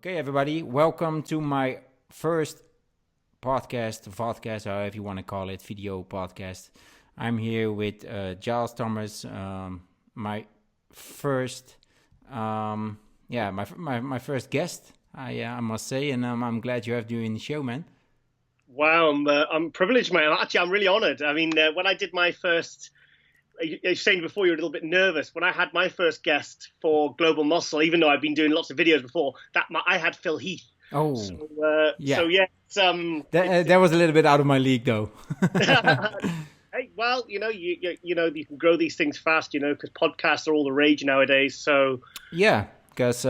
Okay, everybody, welcome to my first vodcast, however you want to call it, video podcast. I'm here with Giles Thomas, my first, my first guest, I must say, and I'm glad you have you in the show, man. Wow, I'm privileged, man. Actually, I'm really honored. I mean, when I did my first, you were saying before you were a little bit nervous. When I had my first guest for Global Muscle, even though I've been doing lots of videos before, I had Phil Heath. Oh, yeah. So yeah, that was a little bit out of my league, though. Hey, well, you can grow these things fast, because podcasts are all the rage nowadays. So yeah, because a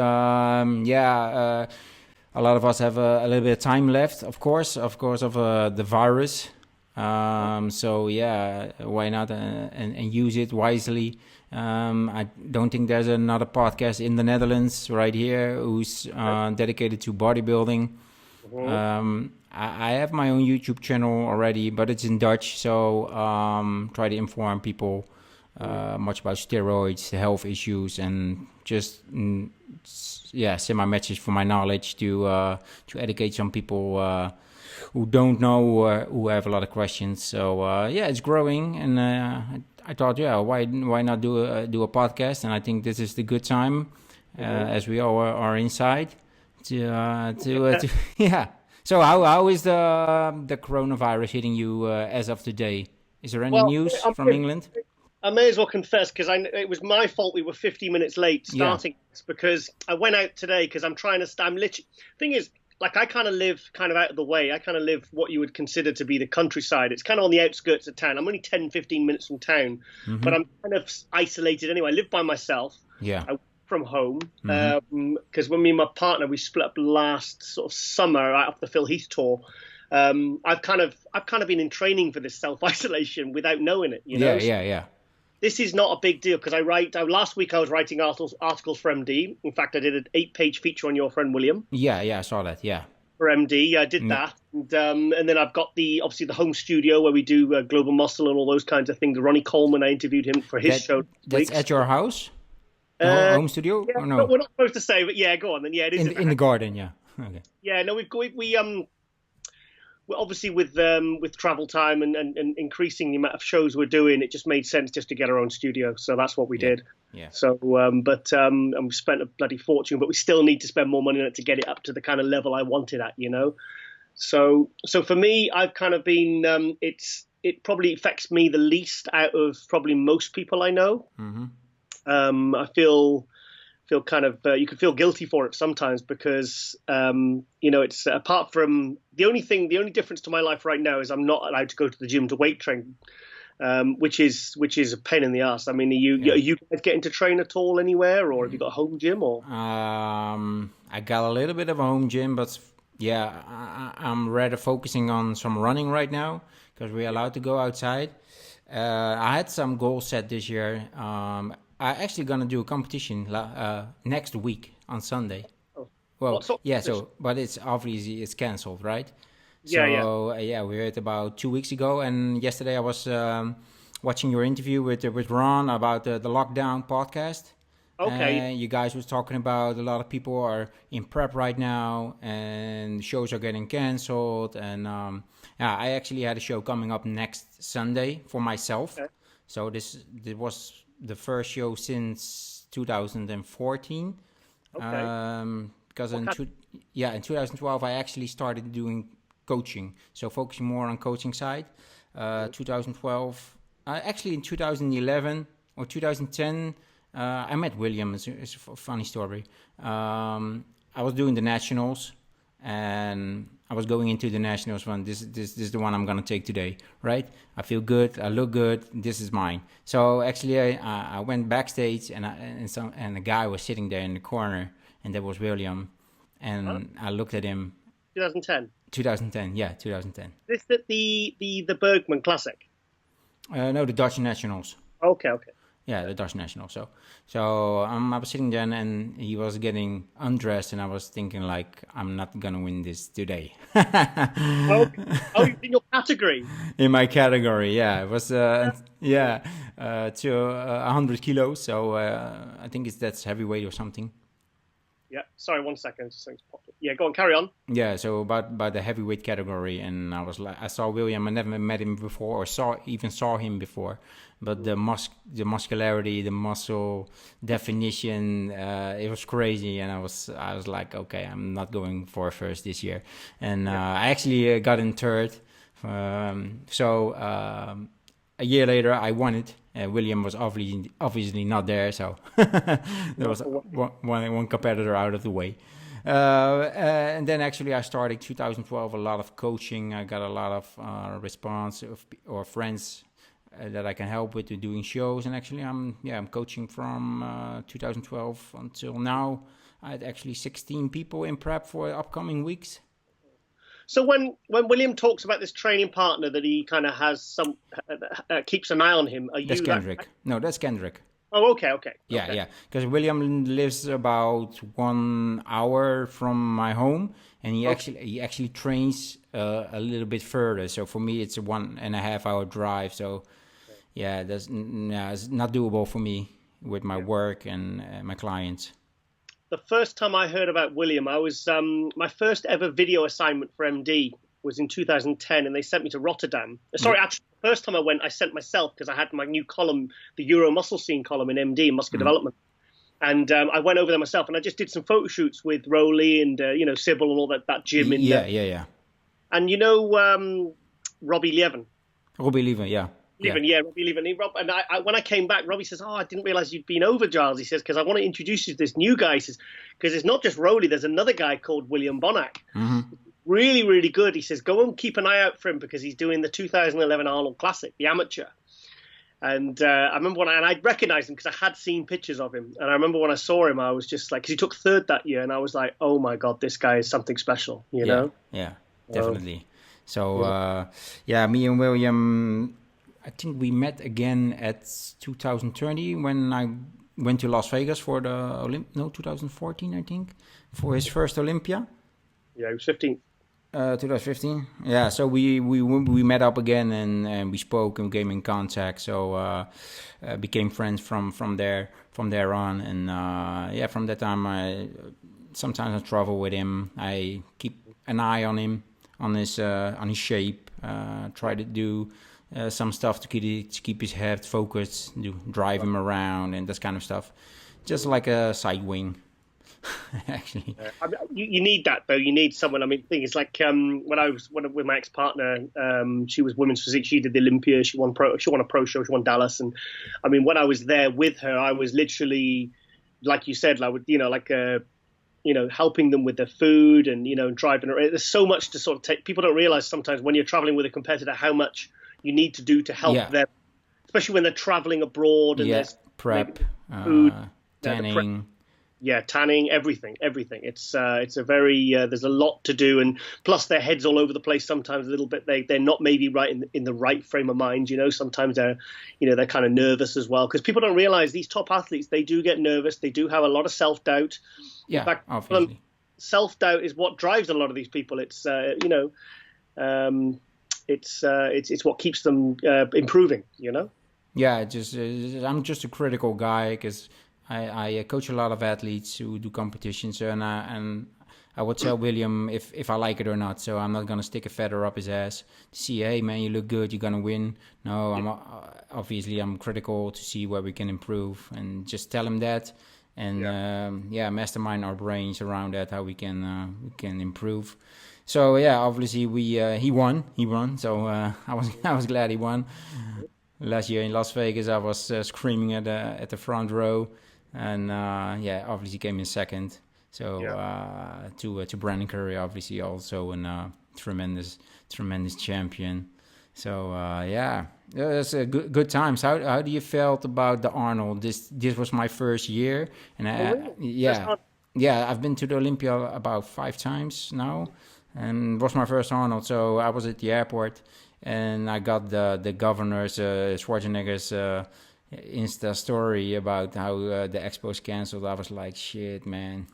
lot of us have a little bit of time left, of course, of the virus. So yeah, why not and use it wisely? I don't think there's another podcast in the Netherlands right here who's dedicated to bodybuilding. I have my own YouTube channel already, but it's in Dutch, so try to inform people much about steroids, health issues, and just send my message for my knowledge to educate some people who don't know or who have a lot of questions. So it's growing, and I thought, why not do a podcast? And I think this is the good time, as we all are inside, to yeah. So how is the coronavirus hitting you as of today? Is there any news from England? I may as well confess, because it was my fault we were 50 minutes late starting this, because I went out today because I'm literally, thing is, like, I kind of live out of the way. I kind of live what you would consider to be the countryside. It's kind of on the outskirts of town. I'm only 10, 15 minutes from town, but I'm kind of isolated anyway. I live by myself. Yeah. I work from home, because when me and my partner, we split up last sort of summer right after the Phil Heath tour. I've kind of been in training for this self-isolation without knowing it, Yeah. This is not a big deal, because last week I was writing articles for MD. In fact, I did an 8-page feature on your friend William. Yeah, I saw that. Yeah, for MD, I did that, and then I've got obviously the home studio where we do Global Muscle and all those kinds of things. Ronnie Coleman, I interviewed him for his show. That's at your house, home studio? Yeah, or no? We're not supposed to say, but yeah, go on then. Yeah, it is in the garden. Yeah. Okay. Yeah, no, we're obviously with travel time and increasing the amount of shows we're doing, it just made sense just to get our own studio. So that's what we did. Yeah. So, and we spent a bloody fortune, but we still need to spend more money on it to get it up to the kind of level I wanted at, So for me, I've kind of been, it probably affects me the least out of probably most people I know. I feel kind of, you can feel guilty for it sometimes, because, it's apart from the only difference to my life right now is I'm not allowed to go to the gym to weight train, which is a pain in the ass. I mean, are you guys getting to train at all anywhere, or have you got a home gym? Or I got a little bit of a home gym, but I'm rather focusing on some running right now, because we're allowed to go outside. I had some goals set this year. I'm actually gonna do a competition next week on Sunday. Oh. Well, but it's obviously it's cancelled, right? We heard about 2 weeks ago, and yesterday I was watching your interview with Ron about the lockdown podcast. Okay. You guys was talking about a lot of people are in prep right now, and shows are getting cancelled, and I actually had a show coming up next Sunday for myself. Okay. So this was the first show since 2014. Okay. Because in 2012 I actually started doing coaching, so focusing more on coaching side. 2012, actually in 2011 or 2010, I met William. It's a funny story. I was doing the nationals, and I was going into the nationals one. This is the one I'm gonna take today, right? I feel good, I look good. This is mine. So actually, I went backstage, and a guy was sitting there in the corner, and that was William, and I looked at him. 2010. 2010, yeah, 2010. This the Bergman Classic? No, the Dutch nationals. Okay. Yeah, the Dutch national. So I was sitting there, and he was getting undressed, and I was thinking, like, I'm not gonna win this today. Oh, in your category? In my category, yeah. It was to 100 kilos. So I think that's heavyweight or something. Yeah. Sorry, 1 second. Yeah, go on, carry on. Yeah, so about the heavyweight category, and I was like, I saw William. I never met him before, or saw him before, but the muscularity, the muscle definition, it was crazy, and I was like, okay, I'm not going for first this year, and I actually got in third. A year later, I won it. William was obviously not there, so there was one competitor out of the way. And then actually I started 2012 a lot of coaching. I got a lot of response or friends that I can help with doing shows. And actually I'm coaching from 2012 until now. I had actually 16 people in prep for upcoming weeks. So when William talks about this training partner that he kind of has keeps an eye on him, that's Kendrick. No, that's Kendrick. Oh, okay. Yeah. Because William lives about 1 hour from my home, and he actually trains a little bit further. So for me, it's a 1.5 hour drive. So it's not doable for me with my work and my clients. The first time I heard about William, I was my first ever video assignment for MD was in 2010, and they sent me to Rotterdam. Sorry, actually, the first time I went, I sent myself because I had my new column, the Euro Muscle Scene column in MD, Muscular Development. And I went over there myself, and I just did some photo shoots with Rowley and, Sybil and all that gym. Yeah. And Robbie Leven. Robbie Leven, yeah. Robbie Leven. And when I came back, Robbie says, I didn't realize you'd been over, Giles. He says, because I want to introduce you to this new guy. He says, because it's not just Rowley. There's another guy called William Bonac. Mm-hmm. Really, really good. He says, go and keep an eye out for him because he's doing the 2011 Arnold Classic, the amateur. And I remember I recognized him because I had seen pictures of him. And I remember when I saw him, I was just like, because he took third that year. And I was like, oh, my God, this guy is something special, you know? Yeah, definitely. So, me and William, I think we met again at 2020 when I went to Las Vegas for the 2014, I think, for his first Olympia. Yeah, he was 15. 2015. Yeah, so we met up again and we spoke and came in contact. So became friends from there on. And from that time, sometimes I travel with him. I keep an eye on him, on his shape. Try to do some stuff to keep his head focused, drive him around and that kind of stuff. Just like a side wing. Actually, you need that though. You need someone. I mean, the thing is, like when I was with my ex-partner, she was women's physique. She did the Olympia. She won a pro show. She won Dallas. And I mean, when I was there with her, I was literally, like you said, helping them with their food and driving around. There's so much to sort of take. People don't realize sometimes when you're traveling with a competitor how much you need to do to help them, especially when they're traveling abroad and there's prep, food, tanning. Tanning, everything. It's a very there's a lot to do, and plus their heads all over the place sometimes a little bit. They're not maybe right in the right frame of mind. Sometimes they're they're kind of nervous as well, because people don't realize these top athletes, they do get nervous. They do have a lot of self-doubt. Yeah, in fact, obviously. Self-doubt is what drives a lot of these people. It's it's what keeps them improving. Yeah, I'm just a critical guy because I coach a lot of athletes who do competitions, and I would tell William if I like it or not. So I'm not gonna stick a feather up his ass to see, hey man, you look good, you're gonna win. No, I'm critical to see where we can improve, and just tell him that, and mastermind our brains around that, how we can improve. So obviously he won. So I was glad he won. Last year in Las Vegas, I was screaming at the front row. And obviously came in second. So to Brandon Curry, obviously also a tremendous champion. So it's a good times. How do you felt about the Arnold? This was my first year, and I've been to the Olympia about 5 times now, and it was my first Arnold. So I was at the airport, and I got the governor's Schwarzenegger's Insta story about how the expo's canceled. I was like, shit, man.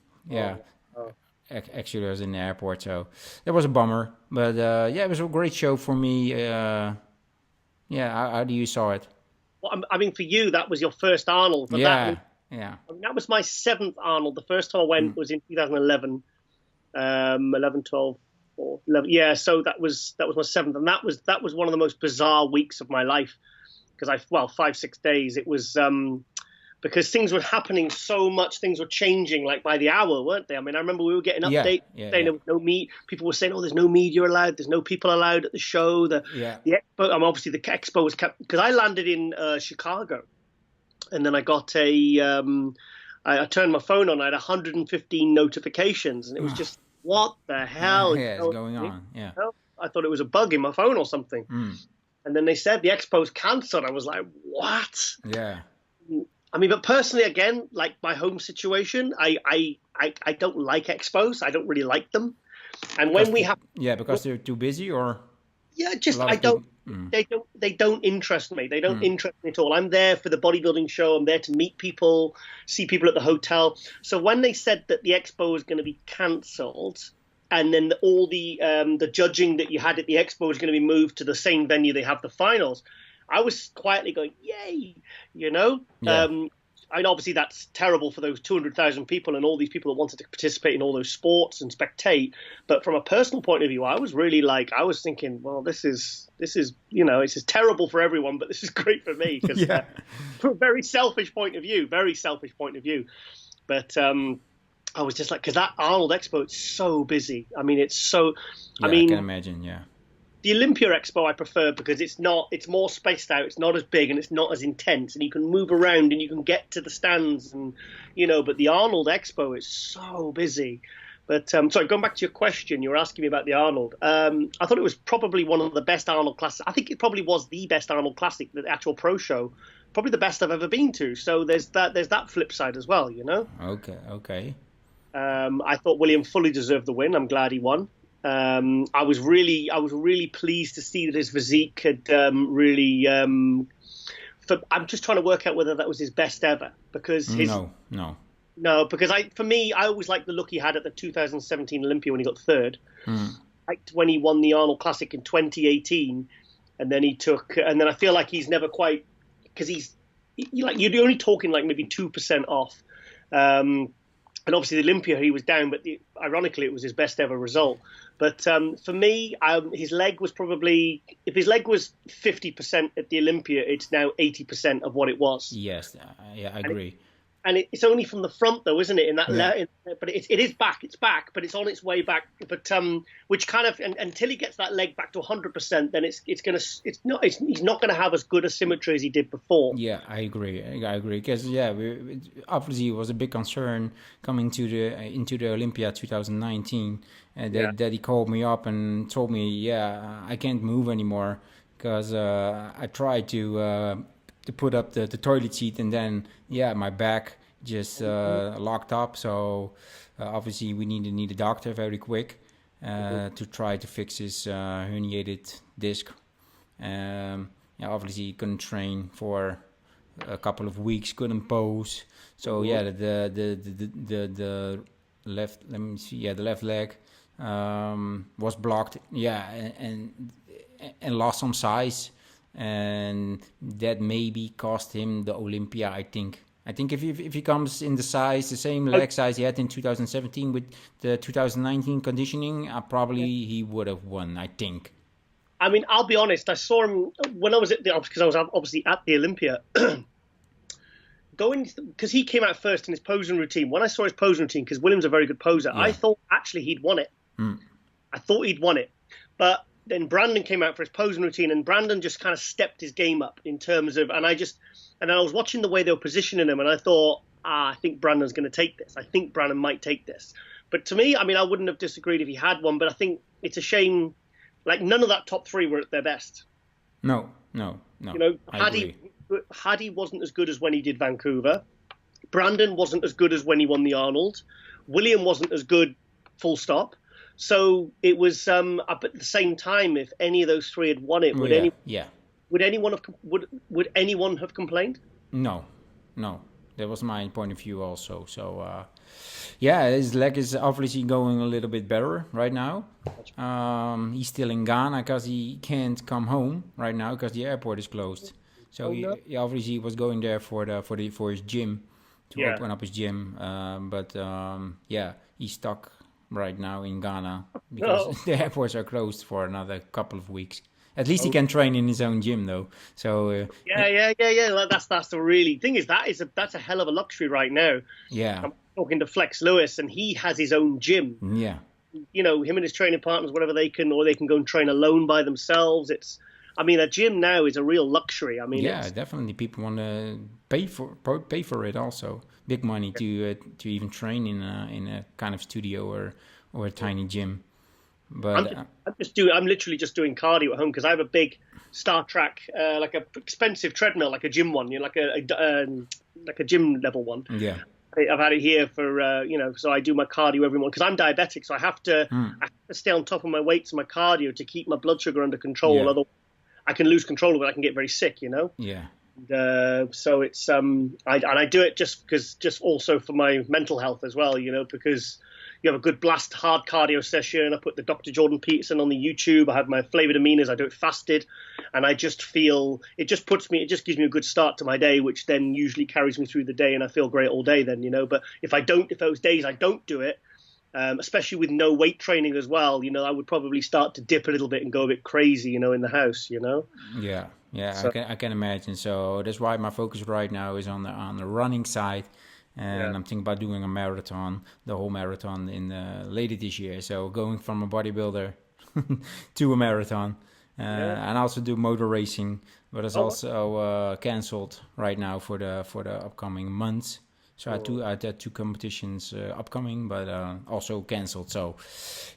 Actually I was in the airport, so that was a bummer, but it was a great show for me. How do you saw it? Well, I mean, for you, that was your first Arnold, but Yeah. I mean, that was my 7th Arnold. The first time I went was in 2011, 11, 12, or 11. Yeah, so that was my 7th, and that was one of the most bizarre weeks of my life because 5-6 days. It was because things were happening so much, things were changing like by the hour, weren't they? I mean, I remember we were getting updates saying there was no meat. People were saying, "Oh, there's no media allowed. There's no people allowed at the show." The expo. Obviously the expo was kept because I landed in Chicago, and then I got I turned my phone on. I had 115 notifications, and it was just, what the hell is going on? Yeah, I thought it was a bug in my phone or something. And then they said the expo's cancelled. I was like, what? Yeah. I mean, but personally, again, like my home situation, I don't like expos. I don't really like them. And when we have, because they're too busy, or just I don't. They don't interest me. They don't interest me at all. I'm there for the bodybuilding show. I'm there to meet people, see people at the hotel. So when they said that the expo was going to be cancelled, and then all the judging that you had at the expo was going to be moved to the same venue they have the finals, I was quietly going, yay, you know? I know obviously that's terrible for those 200,000 people and all these people that wanted to participate in all those sports and spectate. But from a personal point of view, I was really I was thinking, well, this is, you know, this is terrible for everyone, but this is great for me. Cause, from a very selfish point of view. But I was just like, because that Arnold Expo, it's so busy. I mean, it's so, I can imagine, The Olympia Expo I prefer because it's more spaced out, it's not as big and it's not as intense, and you can move around and you can get to the stands, and you know, but the Arnold Expo is so busy. But sorry, going back to your question, you were asking me about the Arnold. I thought it was probably one of the best Arnold Classics. I think it probably was the best Arnold Classic, the actual pro show, probably the best I've ever been to. So there's that flip side as well, you know? Okay. I thought William fully deserved the win. I'm glad he won. I was really pleased to see that his physique had really. I'm just trying to work out whether that was his best ever, because no, because for me, I always liked the look he had at the 2017 Olympia when he got third. Like when he won the Arnold Classic in 2018, and then I feel like he's never quite, because you're only talking like maybe 2% off. And obviously the Olympia he was down, but ironically it was his best ever result. But for me, his leg was probably, if his leg was 50% at the Olympia, it's now 80% of what it was. Yes, I agree. And it's only from the front, though, isn't it? In that, but it is back. It's back, but it's on its way back. But which kind of, until he gets that leg back to 100%, then he's not gonna have as good a symmetry as he did before. Yeah, I agree. Because obviously it was a big concern coming into the Olympia 2019, and that he called me up and told me, I can't move anymore because I tried to put up the toilet seat, and then my back just locked up, so obviously we need a doctor very quick to try to fix his herniated disc. Obviously he couldn't train for a couple of weeks, couldn't pose, so the left, let me see, the left leg was blocked, and lost some size, and that maybe cost him the Olympia. I think if he comes in the same leg size he had in 2017 with the 2019 conditioning, probably he would have won, I think. I mean, I'll be honest, I saw him when I was because I was obviously at the Olympia, because he came out first in his posing routine. When I saw his posing routine, because William's a very good poser, I thought actually he'd won it. I thought he'd won it, but then Brandon came out for his posing routine, and Brandon just kind of stepped his game up in terms of, and I was watching the way they were positioning him, and I thought, I think Brandon's going to take this. I think Brandon might take this. But to me, I mean, I wouldn't have disagreed if he had one, but I think it's a shame, like none of that top three were at their best. No. You know, Hadi wasn't as good as when he did Vancouver. Brandon wasn't as good as when he won the Arnold. William wasn't as good, full stop. So it was up at the same time. If any of those three had won it, would anyone have complained? No. That was my point of view also. So his leg is obviously going a little bit better right now. He's still in Ghana because he can't come home right now because the airport is closed. So he obviously was going there for his gym. to open up his gym. He's stuck right now in Ghana because the airports are closed for another couple of weeks. At least he can train in his own gym, though. So That's the really thing is that's a hell of a luxury right now. Yeah, I'm talking to Flex Lewis, and he has his own gym. Yeah, you know, him and his training partners, whatever they can go and train alone by themselves. A gym now is a real luxury. Definitely. People want to pay for it. Also, big money to even train in a kind of studio or a tiny gym. But I'm literally just doing cardio at home because I have a big Star Trek, like a expensive treadmill, like a gym one, like a gym level one. Yeah. I've had it here for, so I do my cardio every morning because I'm diabetic. So I have to stay on top of my weights and my cardio to keep my blood sugar under control. Yeah. Otherwise I can lose control of it. I can get very sick, you know? Yeah. So it's, I do it just also for my mental health as well, you know, because you have a good blast hard cardio session. I put the Dr. Jordan Peterson on the YouTube. I have my flavored aminos. I do it fasted. And I just feel it just gives me a good start to my day, which then usually carries me through the day. And I feel great all day then, you know. But if those days I don't do it, especially with no weight training as well, you know, I would probably start to dip a little bit and go a bit crazy, you know, in the house, you know. Yeah. So, I can imagine. So that's why my focus right now is on the running side. And I'm thinking about doing a marathon, the whole marathon in later this year. So going from a bodybuilder to a marathon, and also do motor racing, but it's also cancelled right now for the upcoming months. So I had two competitions upcoming, but also cancelled. So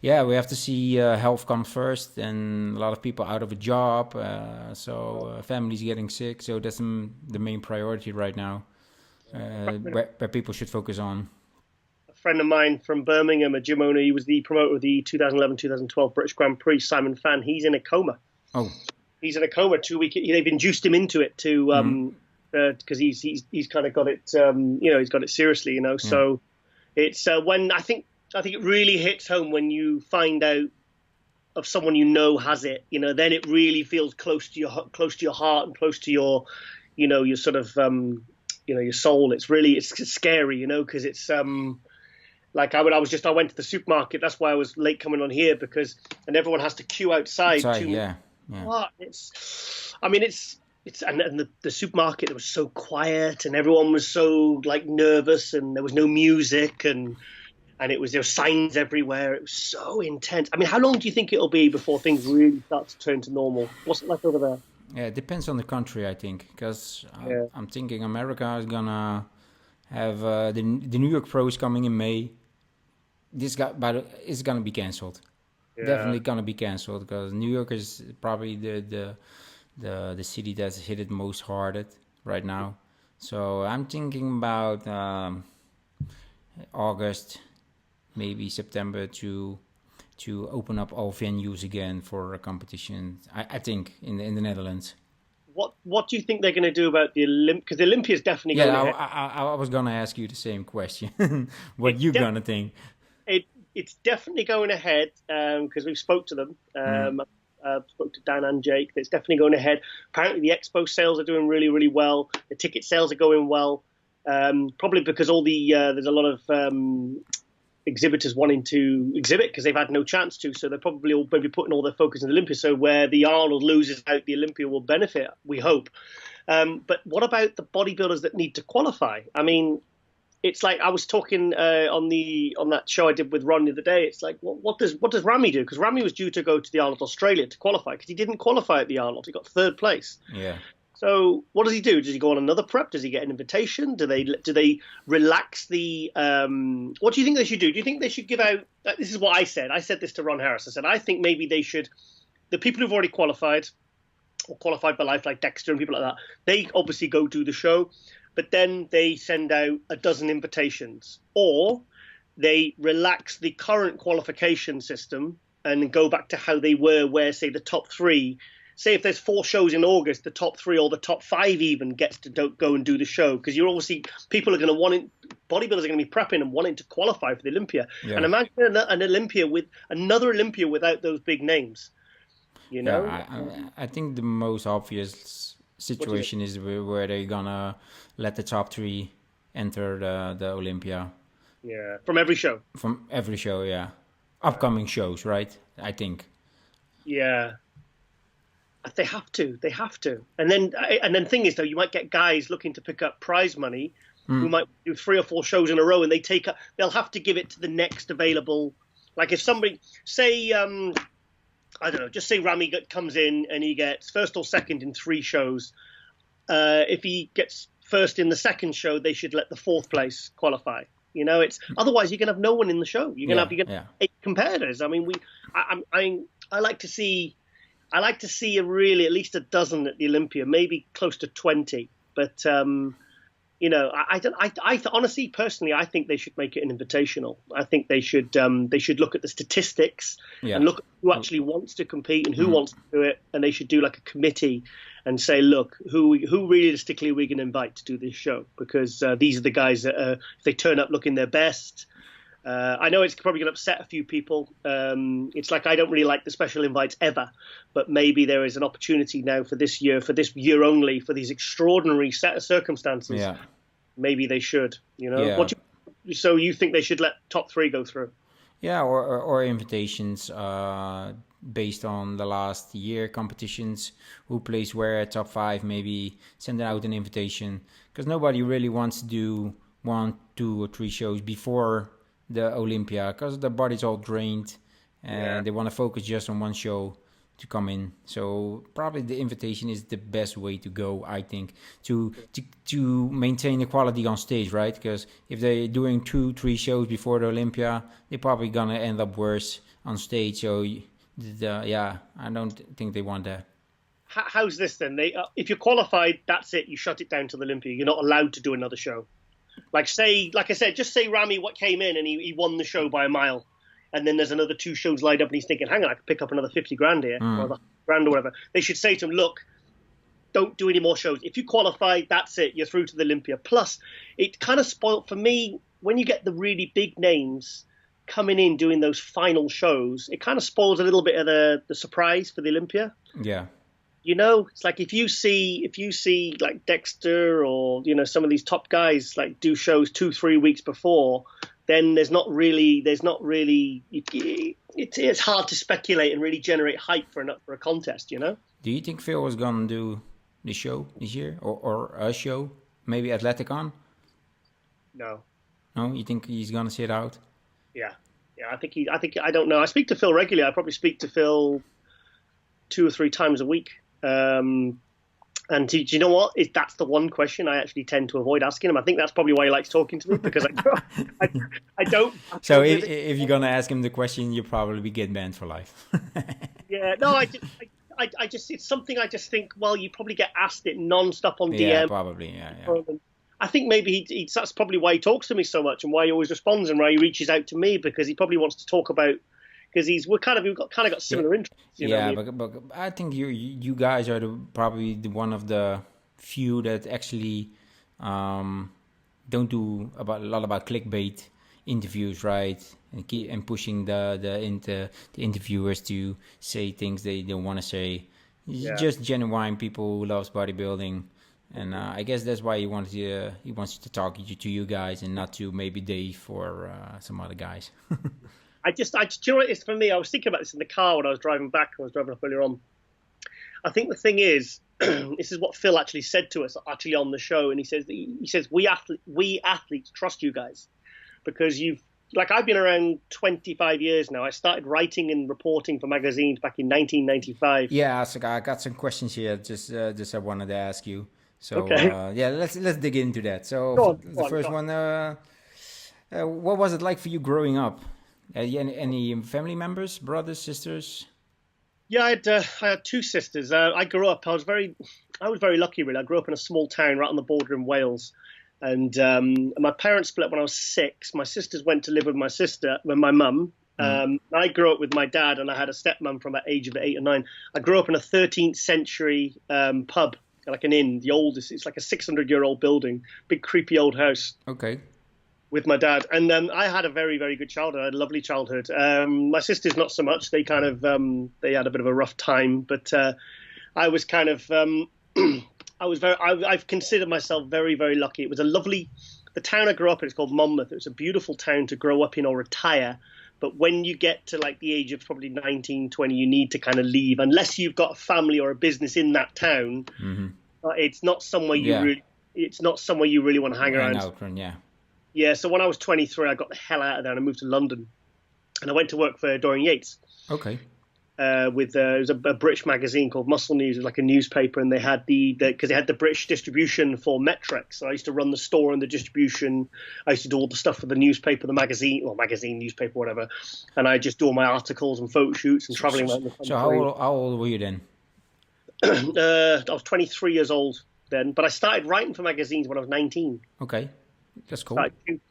yeah, we have to see health come first, and a lot of people out of a job, families getting sick. So that's the main priority right now. Where people should focus on. A friend of mine from Birmingham, a gym owner, he was the promoter of the 2011-2012 British Grand Prix, Simon Fan. He's in a coma. Oh. He's in a coma 2 weeks. They've induced him into it because he's kind of got it, he's got it seriously, you know. Yeah. So it's when I think it really hits home when you find out of someone you know has it, you know, then it really feels close to your heart and close to your, you know, your sort of, your soul. It's scary, you know, because it's like I went to the supermarket. That's why I was late coming on here and everyone has to queue outside. And the supermarket, it was so quiet and everyone was so like nervous and there was no music and there were signs everywhere. It was so intense. I mean, how long do you think it'll be before things really start to turn to normal? What's it like over there? Yeah, it depends on the country, I think, because I'm thinking America is gonna have the New York Pro is coming in May. But it's gonna be cancelled. Yeah. Definitely gonna be cancelled because New York is probably the city that's hit it most hard right now. So I'm thinking about August, maybe September to open up all venues again for a competition. I think in the Netherlands. What do you think they're going to do about the Olympia? Because the Olympia is definitely going ahead. I was going to ask you the same question. What you going to think? It's definitely going ahead because we've spoke to them. Spoke to Dan and Jake. It's definitely going ahead. Apparently the expo sales are doing really, really well. The ticket sales are going well. Probably because there's a lot of exhibitors wanting to exhibit because they've had no chance to, so they're probably all maybe putting all their focus in the Olympia. So where the Arnold loses out, the Olympia will benefit, we hope. But what about the bodybuilders that need to qualify? I mean, it's like I was talking on that show I did with Ron the other day. It's like, what does Rami do? Because Rami was due to go to the Arnold Australia to qualify because he didn't qualify at the Arnold. He got third place. Yeah. So what does he do? Does he go on another prep? Does he get an invitation? Do they relax the? What do you think they should do? Do you think they should give out? This is what I said. I said this to Ron Harris. I said I think maybe they should. The people who've already qualified or qualified by life, like Dexter and people like that, they obviously go do the show, but then they send out a dozen invitations, or they relax the current qualification system and go back to how they were, where say the top three. Say if there's 4 shows in August, the top 3 or the top 5 even gets to go and do the show because you're obviously people are going to bodybuilders are going to be prepping and wanting to qualify for the Olympia. Yeah. And imagine an Olympia with another Olympia without those big names. You know, I think the most obvious situation is where they're gonna let the top 3 enter the Olympia. Yeah, from every show. From every show, yeah. Upcoming shows, right? I think. Yeah. They have to. They have to. And then thing is, though, you might get guys looking to pick up prize money who might do 3 or 4 shows in a row, and they'll have to give it to the next available. Like if somebody, say, I don't know, just say Ramy comes in and he gets first or second in 3 shows. If he gets first in the second show, they should let the 4th place qualify. You know, it's otherwise you're gonna have no one in the show. You're gonna have 8 competitors. I mean, I like to see really at least a dozen at the Olympia, maybe close to 20. But you know, I honestly, personally, I think they should make it an invitational. I think they should look at the statistics and look at who actually wants to compete and who wants to do it, and they should do like a committee and say, look, who realistically are we going to invite to do this show? Because these are the guys that if they turn up looking their best. I know it's probably going to upset a few people. It's like I don't really like the special invites ever, but maybe there is an opportunity now for this year only, for these extraordinary set of circumstances. Yeah. Maybe they should, you know. Yeah. So you think they should let top 3 go through? Yeah, or invitations based on the last year competitions, who plays where at top 5, maybe send out an invitation, because nobody really wants to do 1, 2 or 3 shows before the Olympia, because the body's all drained and they want to focus just on 1 show to come in. So probably the invitation is the best way to go, I think, to maintain the quality on stage, right? Because if they're doing 2, 3 shows before the Olympia, they're probably gonna end up worse on stage. So I don't think they want that. How's this then? If you're qualified, that's it. You shut it down to the Olympia. You're not allowed to do another show. Like I said, just say Ramy came in and he won the show by a mile, and then there's another 2 shows lined up, and he's thinking, hang on, I could pick up another 50 grand here, or $100 grand or whatever. They should say to him, look, don't do any more shows. If you qualify, that's it. You're through to the Olympia. Plus, it kind of spoiled for me when you get the really big names coming in doing those final shows. It kind of spoils a little bit of the surprise for the Olympia. Yeah. You know, it's like if you see like Dexter or, you know, some of these top guys like do shows 2-3 weeks before, then it's hard to speculate and really generate hype for a contest, you know? Do you think Phil was gonna do the show this year or a show, maybe ATHLETICON? No, you think he's gonna sit out? Yeah, I don't know. I speak to Phil regularly. I probably speak to Phil 2 or 3 times a week. And do you know what? That's the one question I actually tend to avoid asking him. I think that's probably why he likes talking to me, because I don't. So if you're gonna ask him the question, you'll probably get banned for life. Yeah, no, I just it's something I just think. Well, you probably get asked it non-stop on DM. Yeah, probably. Yeah. I think maybe that's probably why he talks to me so much and why he always responds and why he reaches out to me, because he probably wants to talk about. Because we've kind of got similar interests. You know what I mean? but I think you guys are probably one of the few that actually don't do a lot about clickbait interviews, right? And pushing the interviewers to say things they don't want to say. Just genuine people who loves bodybuilding, and I guess that's why he wants you to talk to you guys and not to maybe Dave or some other guys. do you know what it is for me? I was thinking about this in the car when I was driving back. I was driving up earlier on. I think the thing is, this is what Phil actually said to us actually on the show, and he says we athletes trust you guys because I've been around 25 years now. I started writing and reporting for magazines back in 1995. Yeah, so I got some questions here. Just I wanted to ask you. So okay. Let's dig into that. So the first one, what was it like for you growing up? Any family members, brothers, sisters? Yeah, I had 2 sisters. I grew up. I was very lucky, really. I grew up in a small town right on the border in Wales, and my parents split when I was 6. My sisters went to live with my mum. I grew up with my dad, and I had a stepmom from the age of 8 or 9. I grew up in a 13th century pub, like an inn, the oldest. It's like a 600-year-old building, big creepy old house. Okay. With my dad, and I had a very, very good childhood. I had a lovely childhood. My sisters, not so much. They kind of they had a bit of a rough time, but I was kind of I've considered myself very, very lucky. It was a lovely the town I grew up in is called Monmouth. It was a beautiful town to grow up in or retire. But when you get to like the age of probably 19, 20, you need to kind of leave unless you've got a family or a business in that town. It's not somewhere it's not somewhere you really want to hang around. Yeah. So when I was 23, I got the hell out of there and I moved to London, and I went to work for Dorian Yates. Okay. It was a British magazine called Muscle News. It was like a newspaper, and they had because they had the British distribution for Metrics. So I used to run the store and the distribution. I used to do all the stuff for the newspaper, the magazine, newspaper, whatever. And I just do all my articles and photo shoots and traveling around the country. So how old were you then? I was 23 years old then, but I started writing for magazines when I was 19. Okay, that's cool.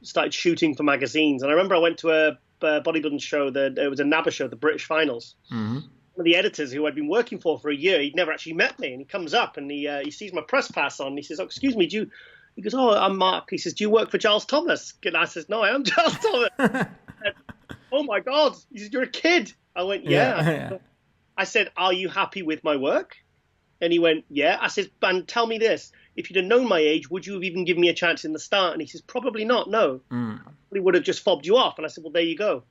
Started shooting for magazines, and I remember I went to a bodybuilding show. It was a NABBA show, the British Finals. One of the editors who I'd been working for a year, he'd never actually met me, and he comes up and he sees my press pass on. And he says, "Oh, excuse me, He goes, "Oh, I'm Mark." He says, "Do you work for Giles Thomas?" And I says, "No, I am Giles Thomas." Said, "Oh my God!" He says, "You're a kid." I went, "Yeah." I said, "Are you happy with my work?" And he went, "Yeah." I said, "And tell me this: if you'd have known my age, would you have even given me a chance in the start?" And he says, "Probably not. No, probably would have just fobbed you off." And I said, "Well, there you go."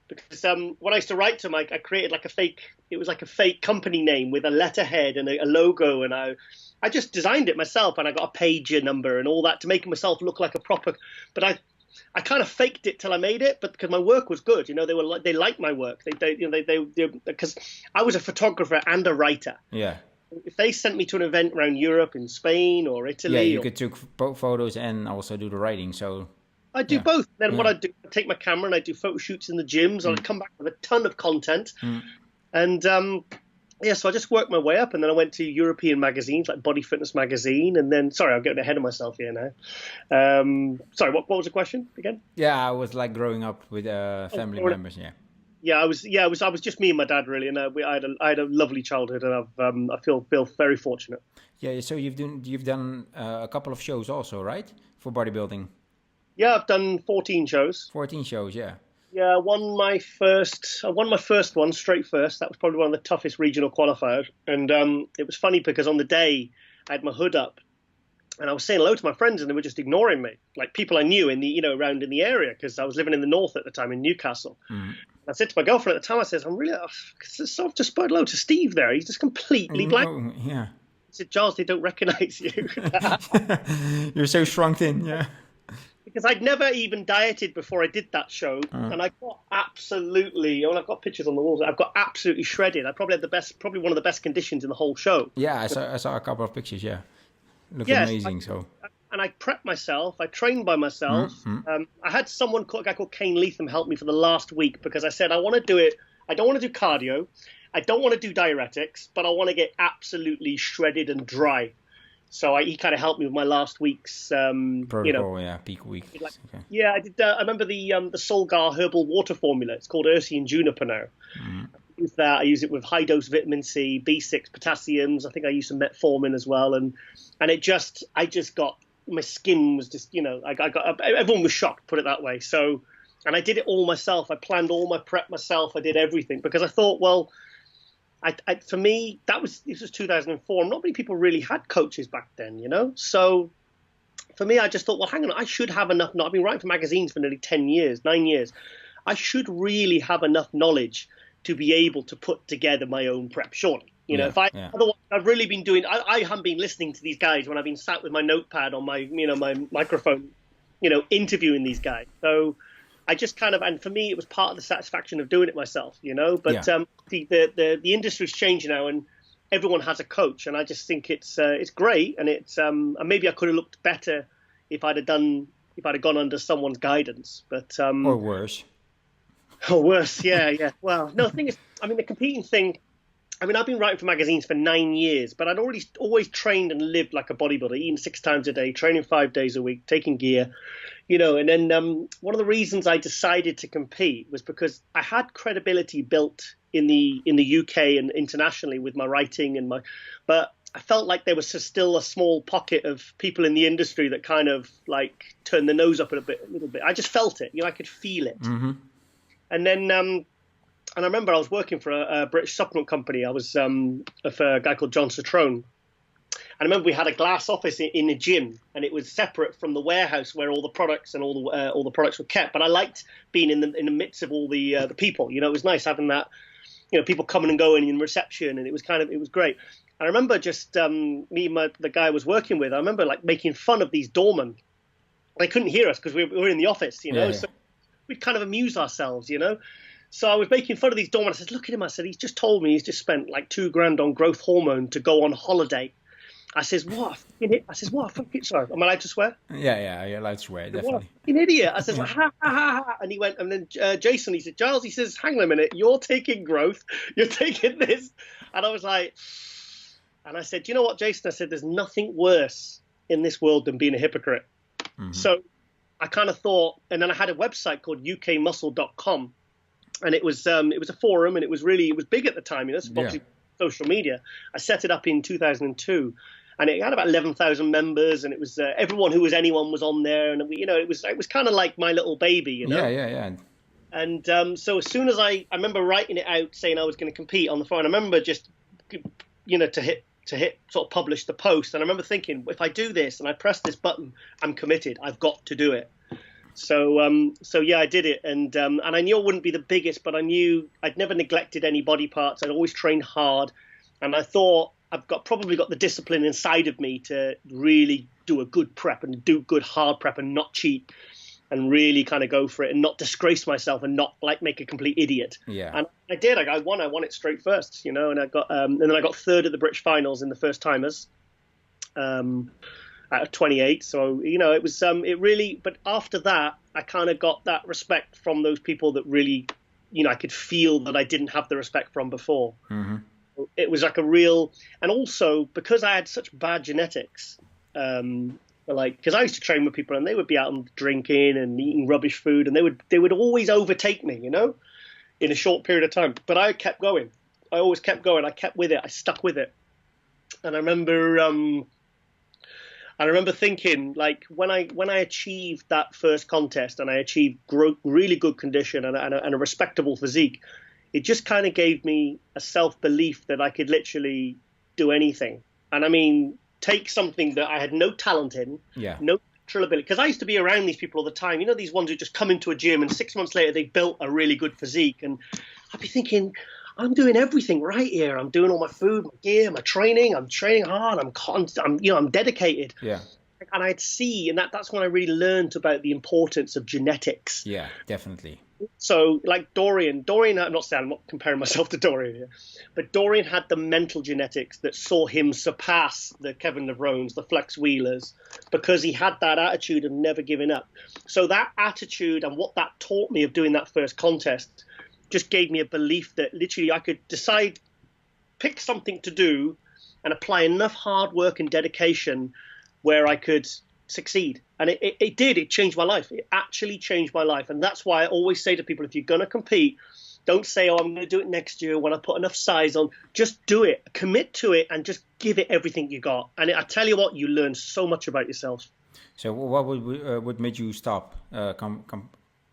Because when I used to write to him, I created like a fake company name with a letterhead and a logo, and I just designed it myself, and I got a pager number and all that to make myself look like a proper. But I kind of faked it till I made it, but because my work was good, they liked my work. They because I was a photographer and a writer. Yeah. If they sent me to an event around Europe, in Spain or Italy, yeah, you could take both photos and also do the writing. So I do both. Then what I do, I take my camera and I do photo shoots in the gyms. I'll come back with a ton of content, and so I just worked my way up, and then I went to European magazines like Body Fitness Magazine, and then I'm getting ahead of myself here now. Sorry, what was the question again? Yeah, I was like growing up with family members. I was just me and my dad really, and I had a lovely childhood, and I feel very fortunate. Yeah, so you've done a couple of shows also, right, for bodybuilding? Yeah, I've done 14 shows. 14 shows, yeah. Yeah, I won my first one straight first. That was probably one of the toughest regional qualifiers, and it was funny because on the day I had my hood up, and I was saying hello to my friends, and they were just ignoring me, like people I knew in the around in the area, because I was living in the north at the time in Newcastle. I said to my girlfriend at the time, I said, I've just spoke hello to Steve there. He's just completely blank. Yeah. I said, "Giles, they don't recognise you." You're so shrunk thin, yeah. Because I'd never even dieted before I did that show, and I got absolutely. I've got pictures on the walls. I've got absolutely shredded. I probably had probably one of the best conditions in the whole show. Yeah, I saw a couple of pictures. Yeah, looked amazing. And I prepped myself. I trained by myself. I had a guy called Kane Leatham help me for the last week because I said I want to do it. I don't want to do cardio. I don't want to do diuretics, but I want to get absolutely shredded and dry. So he kind of helped me with my last week's protocol, peak week. Yeah, I did. I remember the Solgar herbal water formula. It's called Ursi and Juniper now. I use that. I use it with high dose vitamin C, B6, potassiums. I think I use some metformin as well, and I just got, my skin was just, everyone was shocked, put it that way. So, and I did it all myself. I planned all my prep myself. I did everything because I thought, well, for me, this was 2004. Not many people really had coaches back then, So for me, I just thought, well, hang on, I should have enough. I've been writing for magazines for nearly 9 years. I should really have enough knowledge to be able to put together my own prep, surely. Otherwise, I've really been doing. I haven't been listening to these guys when I've been sat with my notepad on my, my microphone, interviewing these guys. So I just kind of, and for me, it was part of the satisfaction of doing it myself, But the industry's changed now, and everyone has a coach, and I just think it's great, and it's and maybe I could have looked better if I'd have gone under someone's guidance, but or worse. Or worse, yeah. Well, no, the thing is, the competing thing. I've been writing for magazines for 9 years, but I'd always trained and lived like a bodybuilder, eating 6 times a day, training 5 days a week, taking gear, And then one of the reasons I decided to compete was because I had credibility built in the UK and internationally with my writing but I felt like there was still a small pocket of people in the industry that kind of like turned their nose up a little bit. I just felt it, I could feel it, and then. And I remember I was working for a British supplement company. I was for a guy called John Citrone. I remember we had a glass office in the gym, and it was separate from the warehouse where all the products and all the products were kept. But I liked being in the midst of all the people. You know, it was nice having that, you know, people coming and going in reception, and it was great. I remember just me and the guy I was working with. I remember like making fun of these doormen. They couldn't hear us because we were in the office, you know. Yeah. So we'd kind of amuse ourselves, you know. So I was making fun of these doormen. I said, "Look at him." I said, "He's just told me he's just spent like $2,000 on growth hormone to go on holiday." I says, "What? I says, "What? Sorry, am I allowed to swear?" Yeah, you're allowed to swear, definitely. What an idiot! I says, "Ha ha ha ha!" And he went, and then Jason, he said, "Giles," he says, "hang on a minute, you're taking growth, you're taking this," and I was like, and I said, "You know what, Jason?" I said, "There's nothing worse in this world than being a hypocrite." Mm-hmm. So I kind of thought, and then I had a website called ukmuscle.com, and it was a forum, and it was big at the time, you know, obviously social media. I set it up in 2002. And it had about 11,000 members, and it was everyone who was anyone was on there, and you know, it was kind of like my little baby, you know. Yeah. And so as soon as I remember writing it out, saying I was going to compete on the phone, I remember just, you know, to hit sort of publish the post, and I remember thinking, if I do this and I press this button, I'm committed. I've got to do it. So yeah, I did it, and I knew I wouldn't be the biggest, but I knew I'd never neglected any body parts. I'd always trained hard, and I thought, I've probably got the discipline inside of me to really do a good prep and do good hard prep and not cheat and really kind of go for it and not disgrace myself and not like make a complete idiot. Yeah. And I did. I won it straight first, you know, and I got and then I got third at the British finals in the first timers out of 28. So, you know, it was it really, but after that, I kind of got that respect from those people that really, you know, I could feel that I didn't have the respect from before. Mm-hmm. It was like a real, and also because I had such bad genetics, like, because I used to train with people and they would be out and drinking and eating rubbish food, and they would always overtake me, you know, in a short period of time. But I kept going. I always kept going. I kept with it. I stuck with it. And I remember thinking, like, when I achieved that first contest and I achieved really good condition and a respectable physique, it just kind of gave me a self-belief that I could literally do anything. And I mean, take something that I had no talent in, no natural ability. Because I used to be around these people all the time. You know, these ones who just come into a gym and 6 months later they built a really good physique. And I'd be thinking, I'm doing everything right here. I'm doing all my food, my gear, my training. I'm training hard. I'm dedicated. Yeah. And I'd see, and that's when I really learned about the importance of genetics. Yeah, definitely. So like Dorian, I'm not comparing myself to Dorian here, but Dorian had the mental genetics that saw him surpass the Kevin Lebrones, the Flex Wheelers, because he had that attitude of never giving up. So that attitude and what that taught me of doing that first contest just gave me a belief that literally I could decide, pick something to do and apply enough hard work and dedication where I could succeed. And it did. It changed my life. It actually changed my life. And that's why I always say to people, if you're going to compete, don't say, oh, I'm going to do it next year when I put enough size on. Just do it. Commit to it and just give it everything you got. And I tell you what, you learn so much about yourself. So what would make you stop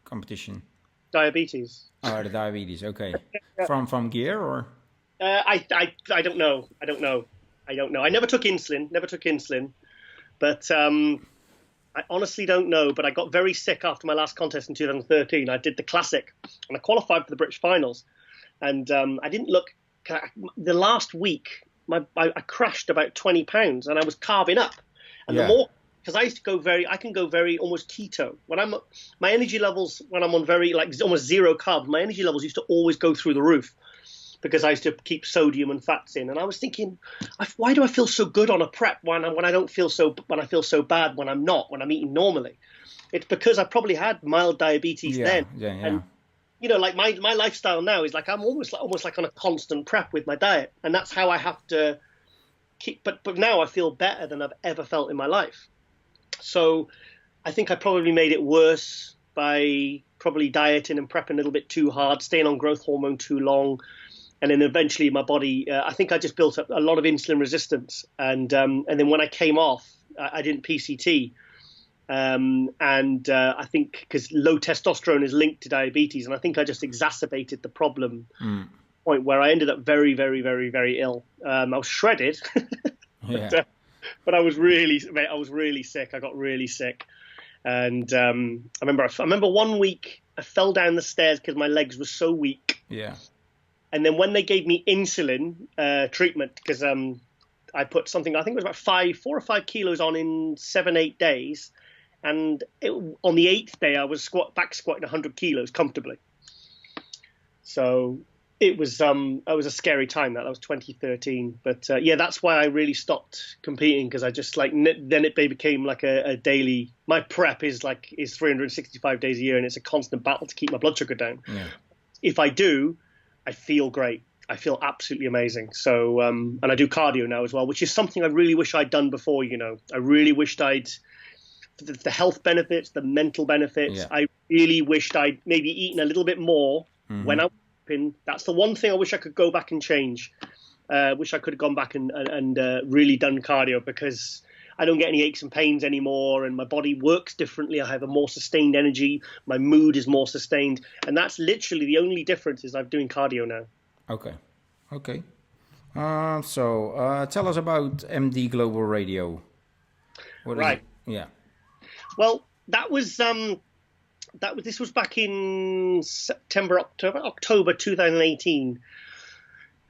competition? Diabetes. Oh, the diabetes. Okay. From gear or? I don't know. I don't know. I never took insulin. But I honestly don't know. But I got very sick after my last contest in 2013. I did the Classic, and I qualified for the British finals. And I didn't look. The last week, I crashed about 20 pounds, and I was carving up. And the more, because I can go very almost keto. My energy levels when I'm on very like almost zero carbs, my energy levels used to always go through the roof, because I used to keep sodium and fats in. And I was thinking, why do I feel so good on a prep when I feel so bad when I'm eating normally? It's because I probably had mild diabetes then. Yeah. And, you know, like my lifestyle now is like I'm almost like on a constant prep with my diet. And that's how I have to keep, but now I feel better than I've ever felt in my life. So I think I probably made it worse by probably dieting and prepping a little bit too hard, staying on growth hormone too long. And then eventually my body, I think I just built up a lot of insulin resistance. And then when I came off, I didn't PCT. I think because low testosterone is linked to diabetes. And I think I just exacerbated the problem point where I ended up very, very, very, very ill. I was shredded. But I was really sick. I got really sick. And I remember one week I fell down the stairs because my legs were so weak. Yeah. And then when they gave me insulin treatment, because I put something, I think it was about 4 or 5 kilos on in 7-8 days. And on the 8th day, I was back squatting 100 kilos comfortably. So it was a scary time. That was 2013. But yeah, that's why I really stopped competing, because I just then it became like a daily. My prep is 365 days a year, and it's a constant battle to keep my blood sugar down. Yeah. If I do, I feel great. I feel absolutely amazing. So and I do cardio now as well, which is something I really wish I'd done before. I really wished I'd the health benefits, the mental benefits. Yeah. I really wished I'd maybe eaten a little bit more when I was in. That's the one thing I wish I could go back and change. Wish I could have gone back and really done cardio, because I don't get any aches and pains anymore, and my body works differently. I have a more sustained energy. My mood is more sustained, and that's literally the only difference is I'm doing cardio now. Okay. So tell us about MD Global Radio. Right. Yeah. Well, this was back in October 2018.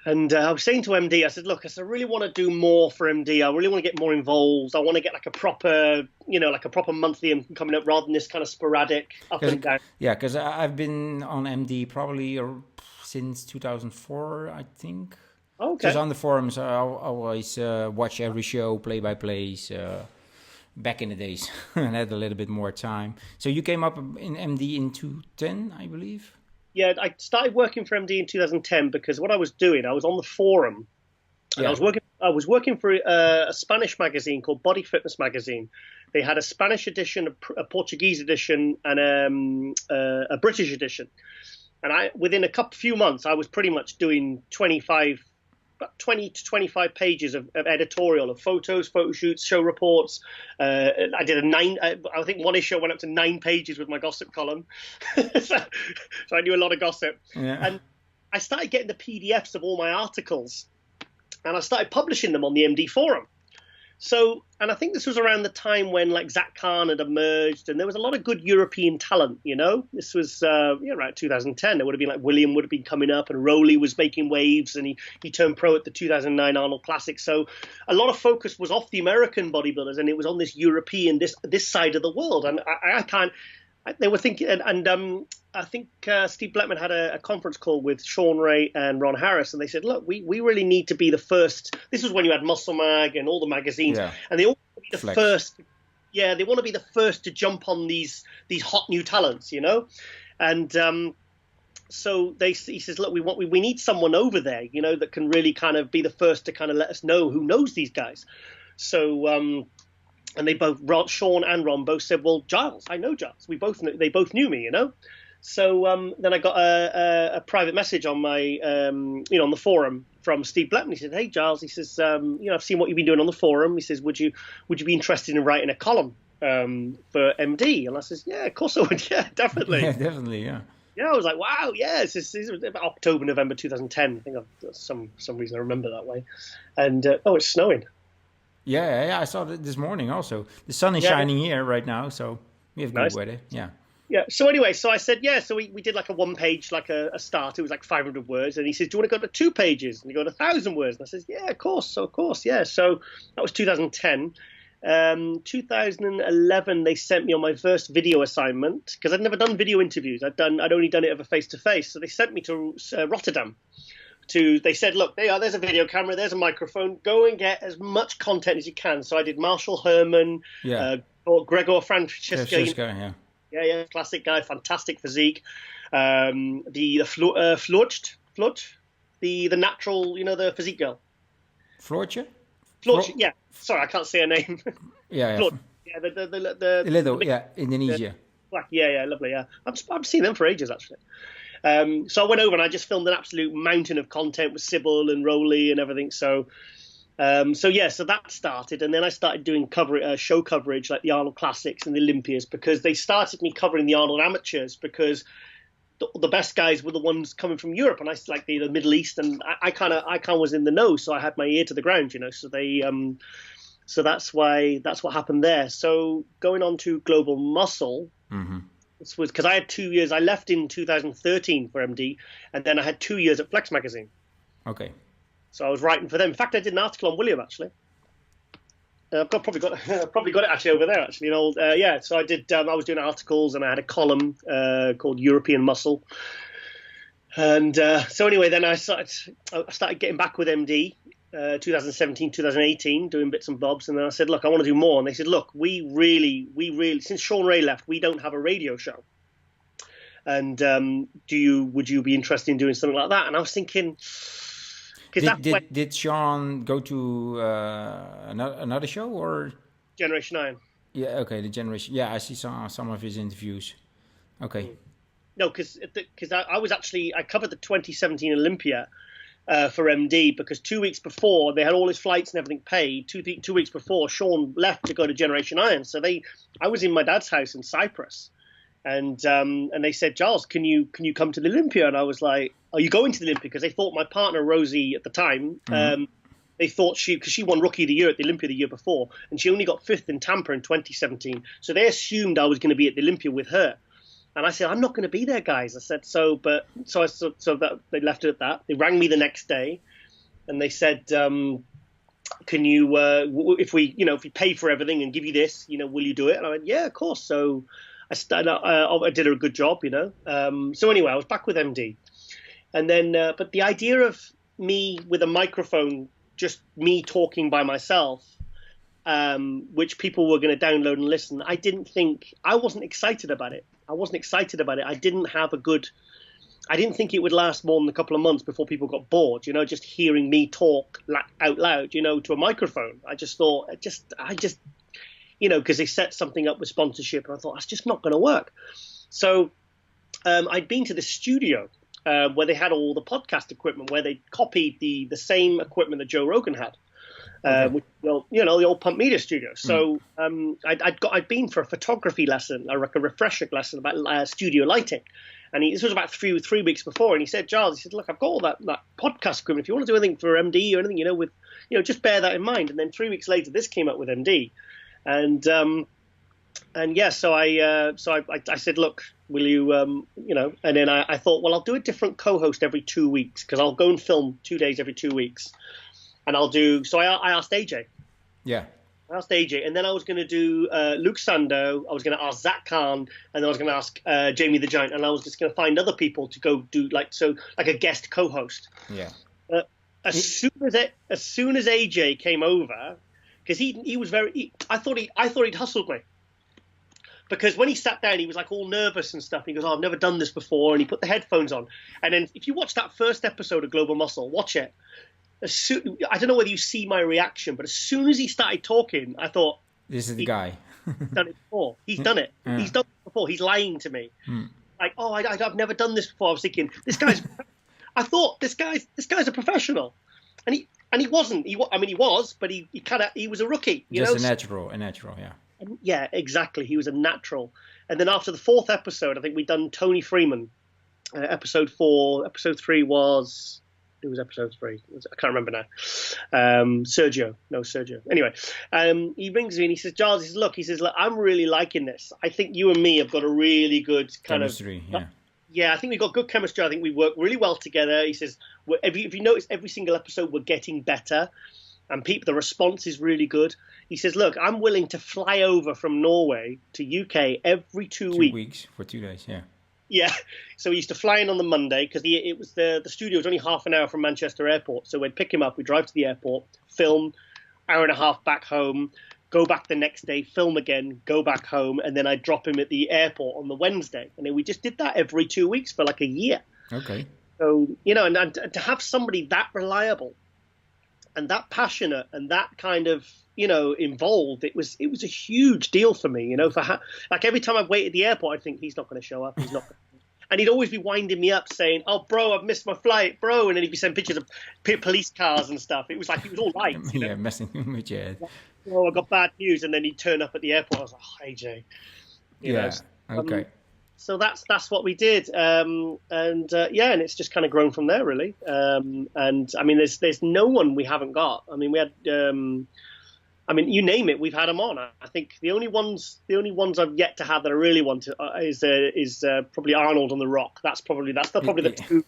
And I was saying to MD, I said, look, I really want to do more for MD. I really want to get more involved. I want to get like a proper monthly income coming up, rather than this kind of sporadic up and down. Yeah, because I've been on MD probably since 2004, I think. Okay. Just on the forums, I always watch every show, play-by-plays, back in the days, and had a little bit more time. So you came up in MD in 2010, I believe? Yeah, I started working for MD in 2010 because what I was doing, I was on the forum, and I was working for a Spanish magazine called Body Fitness Magazine. They had a Spanish edition, a Portuguese edition, and a British edition. And within few months, I was pretty much doing 20 to 25 pages of editorial, of photos, photo shoots, show reports. I did I think one issue I went up to 9 pages with my gossip column. so I knew a lot of gossip. Yeah. And I started getting the PDFs of all my articles, and I started publishing them on the MD forum. So, and I think this was around the time when like Zach Khan had emerged, and there was a lot of good European talent, This was, around 2010. There would have been like William would have been coming up, and Rowley was making waves, and he turned pro at the 2009 Arnold Classic. So a lot of focus was off the American bodybuilders, and it was on this European, this side of the world. And they were thinking, and I think Steve Bleckman had a conference call with Sean Ray and Ron Harris, and they said, look, we really need to be the first. This was when you had Muscle Mag and all the magazines, and they all want to be the first. Yeah, they want to be the first to jump on these hot new talents, And so he says, look, we need someone over there, that can really kind of be the first to kind of let us know who knows these guys. So. And Sean and Ron both said, well, Giles, I know Giles. They both knew me, So then I got a private message on my, on the forum from Steve Bleckman. He said, hey, Giles, he says, I've seen what you've been doing on the forum. He says, would you be interested in writing a column for MD? And I says, yeah, of course I would. Yeah, definitely. Yeah, definitely, yeah. Yeah, I was like, wow, yeah, this is about October, November 2010. I think some reason I remember that way. And, it's snowing. Yeah, I saw it this morning also. The sun is shining here right now, so we have good weather. Yeah. Yeah. So anyway, so I said, so we did like a 1 page, like a start. It was like 500 words. And he says, do you want to go to 2 pages? And you go to 1,000 words. And I says, yeah, of course, yeah. So that was 2010. 2011, they sent me on my first video assignment, because I'd never done video interviews. I'd only done it over face-to-face. So they sent me to Rotterdam. They said, look, there's a video camera, there's a microphone, go and get as much content as you can. So I did Marshall Herman, Gregor Francesca. Yeah, classic guy, fantastic physique. The Floortje, the natural, the physique girl. Floortje, yeah. Sorry, I can't say her name. Yeah. Floortje. Yeah, the little, Indonesia. Yeah, lovely, yeah. I've seen them for ages, actually. So I went over and I just filmed an absolute mountain of content with Sybil and Rowley and everything. So that started, and then I started doing show coverage like the Arnold Classics and the Olympias, because they started me covering the Arnold amateurs, because the best guys were the ones coming from Europe, and I like the Middle East, and I kind of was in the know, so I had my ear to the ground, So they So that's what happened there. So going on to Global Muscle, this was because I had 2 years. I left in 2013 for MD, and then I had 2 years at Flex Magazine. Okay. So I was writing for them. In fact, I did an article on William actually. I've probably got it actually over there actually. An old So I did. I was doing articles, and I had a column called European Muscle. And so anyway, then I started getting back with MD. 2017, 2018, doing bits and bobs, and then I said, look, I want to do more. And they said, look, we really, since Sean Ray left, we don't have a radio show. And would you be interested in doing something like that? And I was thinking, did Sean go to another show or Generation Iron? Yeah, okay, the Generation. Yeah, I see some of his interviews. Okay. No, because I covered the 2017 Olympia. For MD, because 2 weeks before they had all his flights and everything paid. 2 weeks before Sean left to go to Generation Iron, so I was in my dad's house in Cyprus, and they said, Giles, can you come to the Olympia? And I was like, are you going to the Olympia? Because they thought my partner Rosie at the time, they thought because she won Rookie of the Year at the Olympia the year before, and she only got 5th in Tampa in 2017, so they assumed I was going to be at the Olympia with her. And I said, I'm not going to be there, guys. I said, so that they left it at that. They rang me the next day, and they said, can you, if we pay for everything and give you this, will you do it? And I went, yeah, of course. So I did a good job, So anyway, I was back with MD, and then, but the idea of me with a microphone, just me talking by myself, which people were going to download and listen, I wasn't excited about it. I didn't think it would last more than a couple of months before people got bored, just hearing me talk out loud, to a microphone. I just thought, because they set something up with sponsorship, and I thought, that's just not going to work. So I'd been to the studio where they had all the podcast equipment, where they copied the same equipment that Joe Rogan had. Which, the old Pump Media studio. So I'd been for a photography lesson, like a refresher lesson about studio lighting, and this was about three weeks before. And he said, Giles, look, I've got all that podcast equipment. If you want to do anything for MD or anything, just bear that in mind. And then 3 weeks later, this came up with MD, and so I said, look, will you, and then I thought, well, I'll do a different co-host every 2 weeks, because I'll go and film 2 days every 2 weeks. And I asked AJ. Yeah. I asked AJ, and then I was going to do Luke Sando, I was going to ask Zach Khan, and then I was going to ask Jamie the Giant, and I was just going to find other people to go do like a guest co-host. Yeah. As soon as AJ came over, because he was I thought he'd hustled me. Because when he sat down, he was like all nervous and stuff. He goes, I've never done this before, and he put the headphones on. And then if you watch that first episode of Global Muscle, watch it. I don't know whether you see my reaction, but as soon as he started talking, I thought, this is the guy. He's done it before. He's done it. Yeah. He's done it before. He's lying to me. Like, I've never done this before. I was thinking, I thought this guy's a professional, and he wasn't. He was, but he was a rookie. Just a natural, yeah. And yeah, exactly. He was a natural. And then after the 4th episode, I think we'd done Tony Freeman. Episode 4. Episode 3 was. It was episode 3. I can't remember now. Sergio. Anyway, he rings me and he says, Giles, look, I'm really liking this. I think you and me have got a really good kind chemistry, of... Yeah, I think we've got good chemistry. I think we work really well together. He says, if you notice, every single episode we're getting better, and the response is really good. He says, look, I'm willing to fly over from Norway to UK every 2 weeks. 2 weeks for 2 days, yeah. Yeah, so he used to fly in on the Monday, because the studio was only half an hour from Manchester Airport. So we'd pick him up, we'd drive to the airport, film, hour and a half back home, go back the next day, film again, go back home, and then I'd drop him at the airport on the Wednesday. And then we just did that every 2 weeks for like a year. Okay. So, and to have somebody that reliable and that passionate and that kind of, involved, it was a huge deal for me, like every time I wait at the airport, I'd think, he's not going to show up, and he'd always be winding me up saying, oh, bro, I've missed my flight, bro, and then he'd be sending pictures of police cars and stuff. It was like, he was all right. Yeah, messing with your head. Oh, I got bad news, and then he'd turn up at the airport. I was like, oh, AJ. Okay. So that's what we did, and it's just kind of grown from there, really. And I mean, there's no one we haven't got. I mean, we had I mean, you name it, we've had them on. I think the only ones I've yet to have that I really want to, is probably Arnold and The Rock. That's probably the two.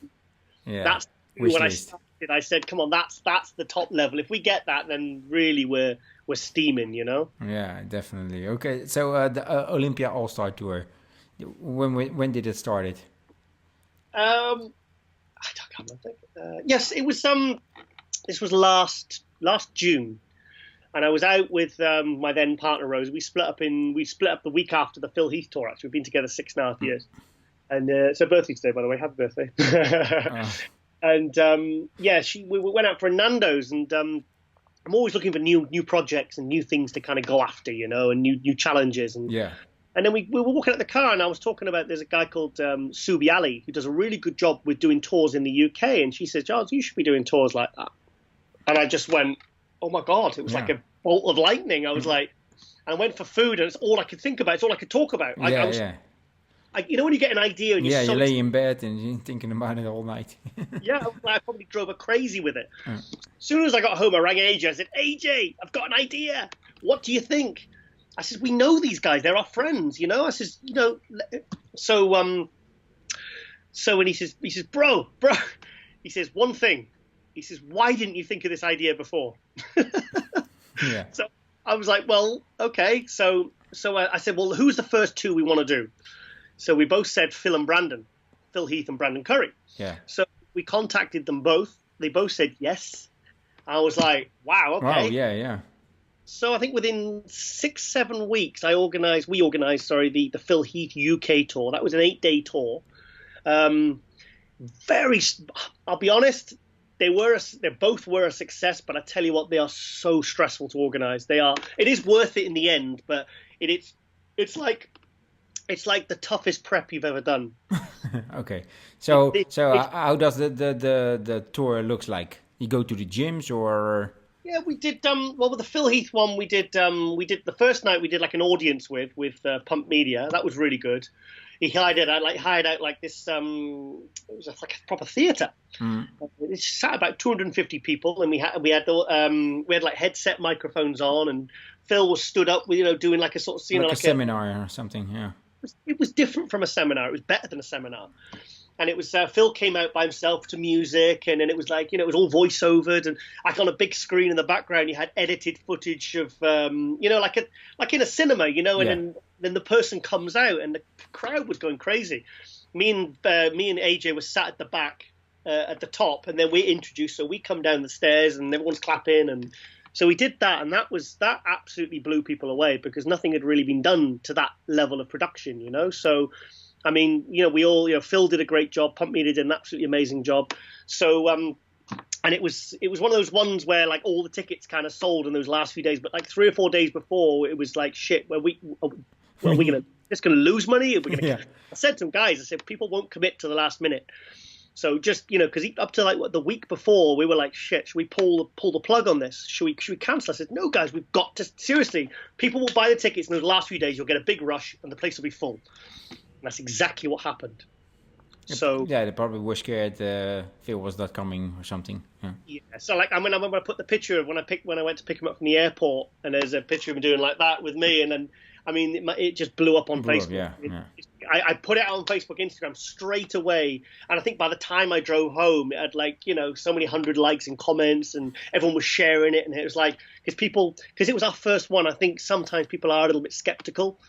Yeah. That's when I started. I said, come on, that's the top level. If we get that, then really we're steaming, you know. Yeah, definitely. Okay, so the Olympia All-Star Tour, when did it start? I can't remember. Yes, it was. This was last June. And I was out with my then partner Rose. We split up the week after the Phil Heath tour. Actually, we've been together 6.5 years, and it's her birthday today, by the way. Happy birthday! And we went out for a Nando's, and I'm always looking for new projects and new things to kind of go after, you know, and new challenges. And and then we were walking at the car, and I was talking about there's a guy called Subi Ali who does a really good job with doing tours in the UK, and she says, Giles, you should be doing tours like that. And I just went, oh my God, it was like a bolt of lightning. I was like, and I went for food, and it's all I could think about. It's all I could talk about. You know when you get an idea and you lay in bed and you're thinking about it all night. I probably drove her crazy with it. As soon as I got home, I rang AJ. I said, AJ, I've got an idea. What do you think? I said, we know these guys. They're our friends, you know. I says, you know, so when he says, bro, he says one thing. He says, why didn't you think of this idea before? So I was like, well, okay. So I said, well, who's the first two we want to do? So we both said Phil Heath and Brandon Curry. Yeah. So we contacted them both. They both said yes. I was like, wow, okay. Oh, yeah. So I think within 6-7 weeks, we organized the Phil Heath UK tour. That was an 8-day tour. I'll be honest, they both were a success, but I tell you what, they are so stressful to organize. It is worth it in the end, but it's like the toughest prep you've ever done. Okay. So how does the tour looks like? You go to the gyms or? Yeah, we did. With the Phil Heath one, we did the first night we did like an audience with Pump Media. That was really good. He hired out like this. It was like a proper theatre. It sat about 250 people, and we had like headset microphones on, and Phil was stood up, doing like a sort of like a seminar or something. Yeah, it was different from a seminar. It was better than a seminar. And it was Phil came out by himself to music, and then it was like it was all voiceovered, and like on a big screen in the background you had edited footage of like in a cinema, and then the person comes out, and the crowd was going crazy. Me and AJ were sat at the back at the top, and then we're introduced, so we come down the stairs, and everyone's clapping, and so we did that, and that absolutely blew people away because nothing had really been done to that level of production, So. I mean, we all, Phil did a great job. Pump Media did an absolutely amazing job. So, and it was one of those ones where like all the tickets kind of sold in those last few days, but like 3 or 4 days before, it was like shit. Are we just gonna lose money? Are we gonna? Yeah. I said to some guys, I said people won't commit to the last minute. So just because up to like the week before, we were like, shit, should we pull the plug on this? Should we cancel? I said, no, guys, we've got to seriously. People will buy the tickets in those last few days. You'll get a big rush, and the place will be full. And that's exactly what happened. So yeah, they probably were scared Phil was not coming or something. Yeah. So like when I put the picture of when I went to pick him up from the airport, and there's a picture of him doing like that with me, and then I mean it just blew up on Facebook. I put it out on Facebook, Instagram straight away, and I think by the time I drove home, it had like so many hundred likes and comments, and everyone was sharing it, and it was like because it was our first one. I think sometimes people are a little bit skeptical.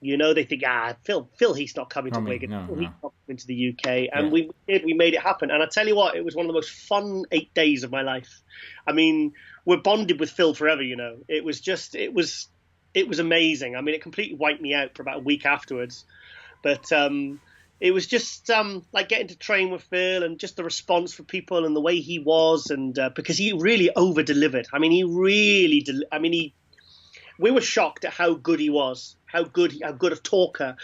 They think, Phil Heath's not coming to Wigan. He's not coming to the UK. And we made it happen. And I tell you what, it was one of the most fun 8 days of my life. I mean, we're bonded with Phil forever, It was amazing. I mean, it completely wiped me out for about a week afterwards. But it was just like getting to train with Phil and just the response for people and the way he was. And because he really over-delivered. I mean, we were shocked at how good he was, how good a talker,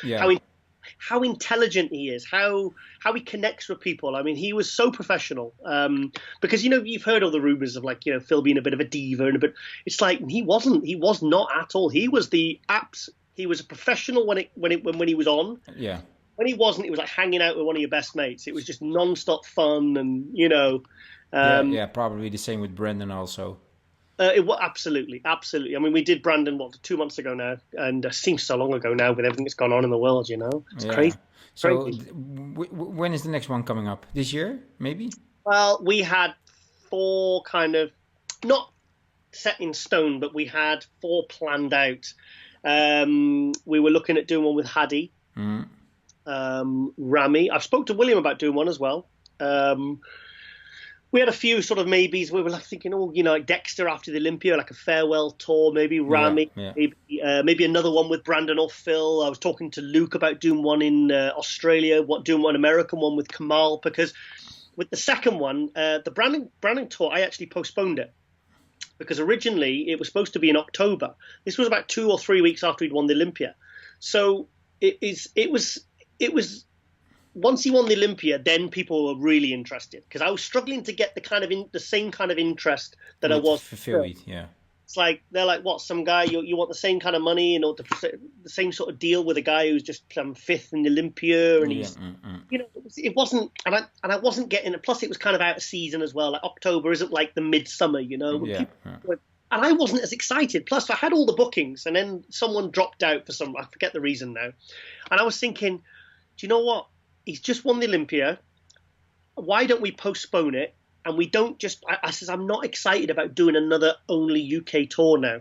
how intelligent he is, how he connects with people. I mean, he was so professional. Because you've heard all the rumors of like Phil being a bit of a diva, but it's like he was not at all. He was he was a professional when he was on. Yeah. When he wasn't, it was like hanging out with one of your best mates. It was just non-stop fun, and probably the same with Brendan also. Absolutely. I mean, we did Brandon 2 months ago now, and it seems so long ago now with everything that's gone on in the world. It's crazy. So, when is the next one coming up? This year, maybe? Well, we had 4 kind of not set in stone, but we had 4 planned out. We were looking at doing one with Hadi, Rami. I've spoke to William about doing one as well. We had a few sort of maybes. We were like thinking, like Dexter after the Olympia, like a farewell tour, maybe Rami, maybe another one with Brandon or Phil. I was talking to Luke about doing one in Australia, doing one American one with Kamal, because with the second one, the Brandon tour, I actually postponed it because originally it was supposed to be in October. This was about 2 or 3 weeks after he'd won the Olympia. So it was once he won the Olympia, then people were really interested because I was struggling to get the same kind of interest that I was. Phil Heath, yeah. It's like they're like, what? Some guy you want the same kind of money, the same sort of deal with a guy who's just 5th in the Olympia, and he's, it wasn't, and I wasn't getting it. Plus, it was kind of out of season as well. Like October isn't like the midsummer, and I wasn't as excited. Plus, I had all the bookings, and then someone dropped out for I forget the reason now, and I was thinking, do you know what? He's just won the Olympia. Why don't we postpone it? And we don't just, I says, I'm not excited about doing another only UK tour now.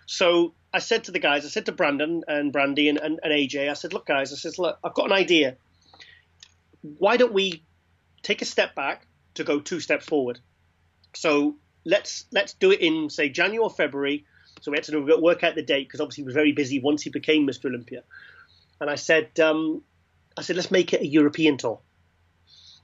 So I said to the guys, I said to Brandon and Brandy and AJ, I said, look, guys, I've got an idea. Why don't we take a step back to go 2 steps forward? So let's do it in, say, January or February. So we had to work out the date because obviously he was very busy once he became Mr. Olympia. And I said, let's make it a European tour.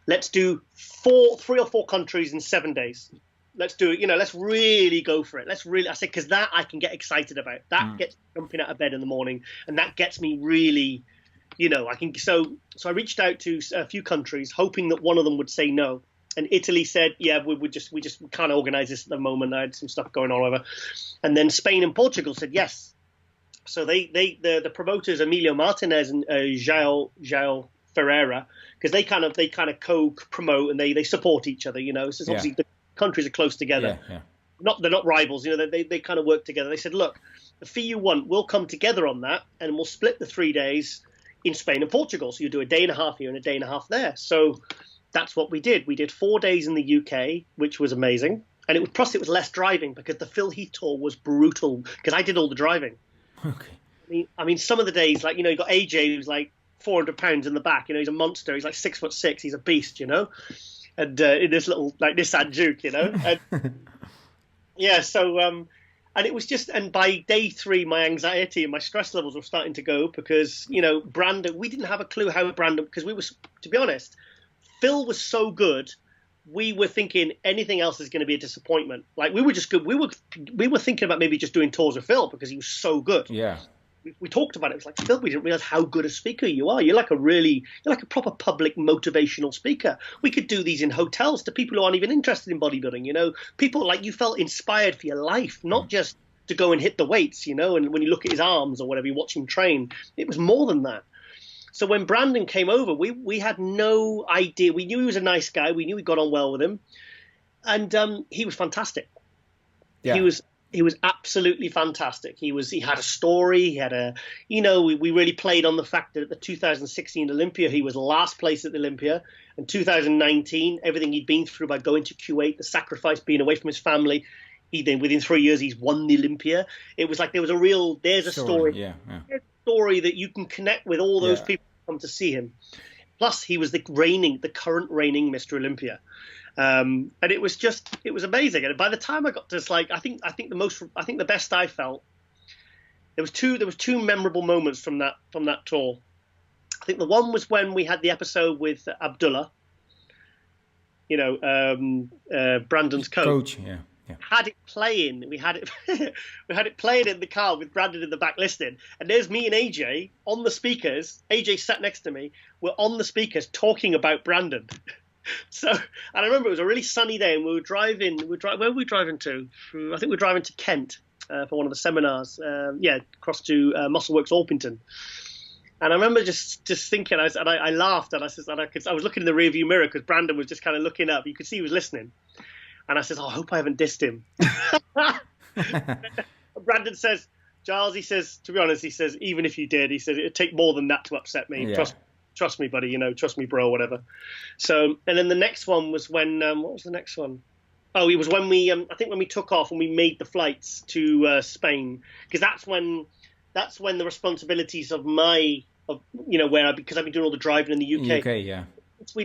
Let's do 3 or 4 countries in 7 days. Let's do it. Let's really go for it. I said, because that I can get excited about. That gets me jumping out of bed in the morning, and that gets me really, I can. So I reached out to a few countries, hoping that one of them would say no. And Italy said, yeah, we just can't organize this at the moment. I had some stuff going on, whatever. And then Spain and Portugal said yes. So the promoters Emilio Martinez and João Ferreira, because they kind of co-promote and they support each other, so obviously the countries are close together. They're not rivals, they kind of work together. They said, look, the fee you want, we'll come together on that, and we'll split the 3 days in Spain and Portugal. So you do a day and a half here and a day and a half there. So that's what we did. We did 4 days in the UK, which was amazing, and it was less driving because the Phil Heath tour was brutal because I did all the driving. Okay. I mean, some of the days, like, you got AJ who's like 400 pounds in the back, he's a monster. He's like 6'6", he's a beast, and in this little like Nissan Juke, and so and it was just, and by day 3 my anxiety and my stress levels were starting to go because Brandon, we didn't have a clue how Brandon, because to be honest, Phil was so good, we were thinking anything else is going to be a disappointment. Like we were just good. We were thinking about maybe just doing tours with Phil because he was so good. Yeah. We talked about it. It was like, Phil, we didn't realize how good a speaker you are. You're like a proper public motivational speaker. We could do these in hotels to people who aren't even interested in bodybuilding. People like you felt inspired for your life, not just to go and hit the weights. And when you look at his arms or whatever, you watch him train, it was more than that. So when Brandon came over, we had no idea. We knew he was a nice guy. We knew we got on well with him, and he was fantastic. Yeah. He was absolutely fantastic. He had a story. He had we really played on the fact that at the 2016 Olympia, he was last place at the Olympia. In 2019, everything he'd been through by going to Kuwait, the sacrifice, being away from his family, within 3 years, he's won the Olympia. It was like there's a story. Yeah. Story that you can connect with all those people who come to see him. Plus, he was the current reigning Mr. Olympia. And it was amazing. And by the time I got to I think the best I felt, there was two memorable moments from that tour. I think the one was when we had the episode with Abdullah, Brandon's coach. Yeah. Had it playing. We had it playing in the car with Brandon in the back listening. And there's me and AJ on the speakers. AJ sat next to me. We're on the speakers talking about Brandon. So, and I remember it was a really sunny day, and we were driving. Where were we driving to? I think we were driving to Kent for one of the seminars. Across to Muscleworks Orpington. And I remember just thinking, I laughed, and I was looking in the rearview mirror because Brandon was just kind of looking up. You could see he was listening. And I said, I hope I haven't dissed him. Brandon says, Giles, he says, to be honest, he says, even if you did, he says, it'd take more than that to upset me. Yeah. Trust me, buddy, trust me, bro, whatever. So, and then the next one was when, what was the next one? Oh, it was when I think when we took off and we made the flights to Spain, because that's when the responsibilities of because I've been doing all the driving in the UK. UK, yeah. Once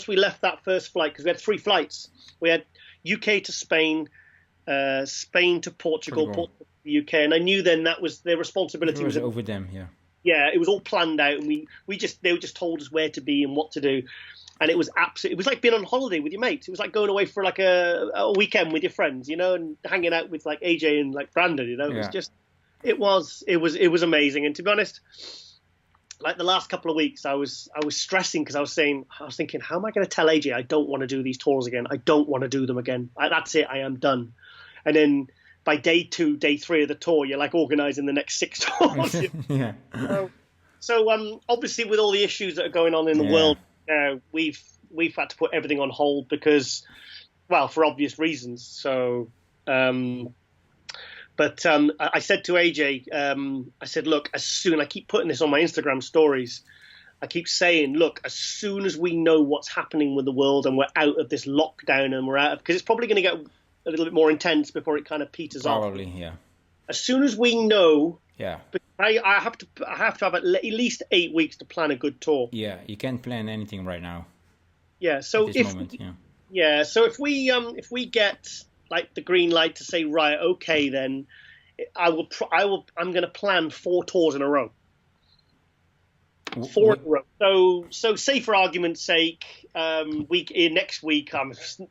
we left that first flight, because we had 3 flights, we had UK to Spain, Spain to Portugal to the UK, and I knew then that was their responsibility. It was over them, yeah. Yeah, it was all planned out, and they just told us where to be and what to do, and it was like being on holiday with your mates. It was like going away for like a weekend with your friends, and hanging out with like AJ and like Brandon. It was just, it was amazing. And to be honest, like the last couple of weeks, I was stressing because I was thinking, how am I going to tell AJ I don't want to do these tours again? I don't want to do them again. That's it. I am done. And then by day 2, day 3 of the tour, you're like organising the next 6 tours. Yeah. So obviously, with all the issues that are going on in the world, we've had to put everything on hold because, well, for obvious reasons. So, but I said to AJ, I said, look, I keep putting this on my Instagram stories. I keep saying, look, as soon as we know what's happening with the world and we're out of this lockdown and we're out of, because it's probably going to get a little bit more intense before it kind of peters off. Probably, yeah. As soon as we know, yeah, I have to have at least 8 weeks to plan a good tour. Yeah, you can't plan anything right now. Yeah, so so if we get like the green light to say, right, okay, then I'm going to plan 4 tours in a row. 4 in a row. So say for argument's sake, next week, obviously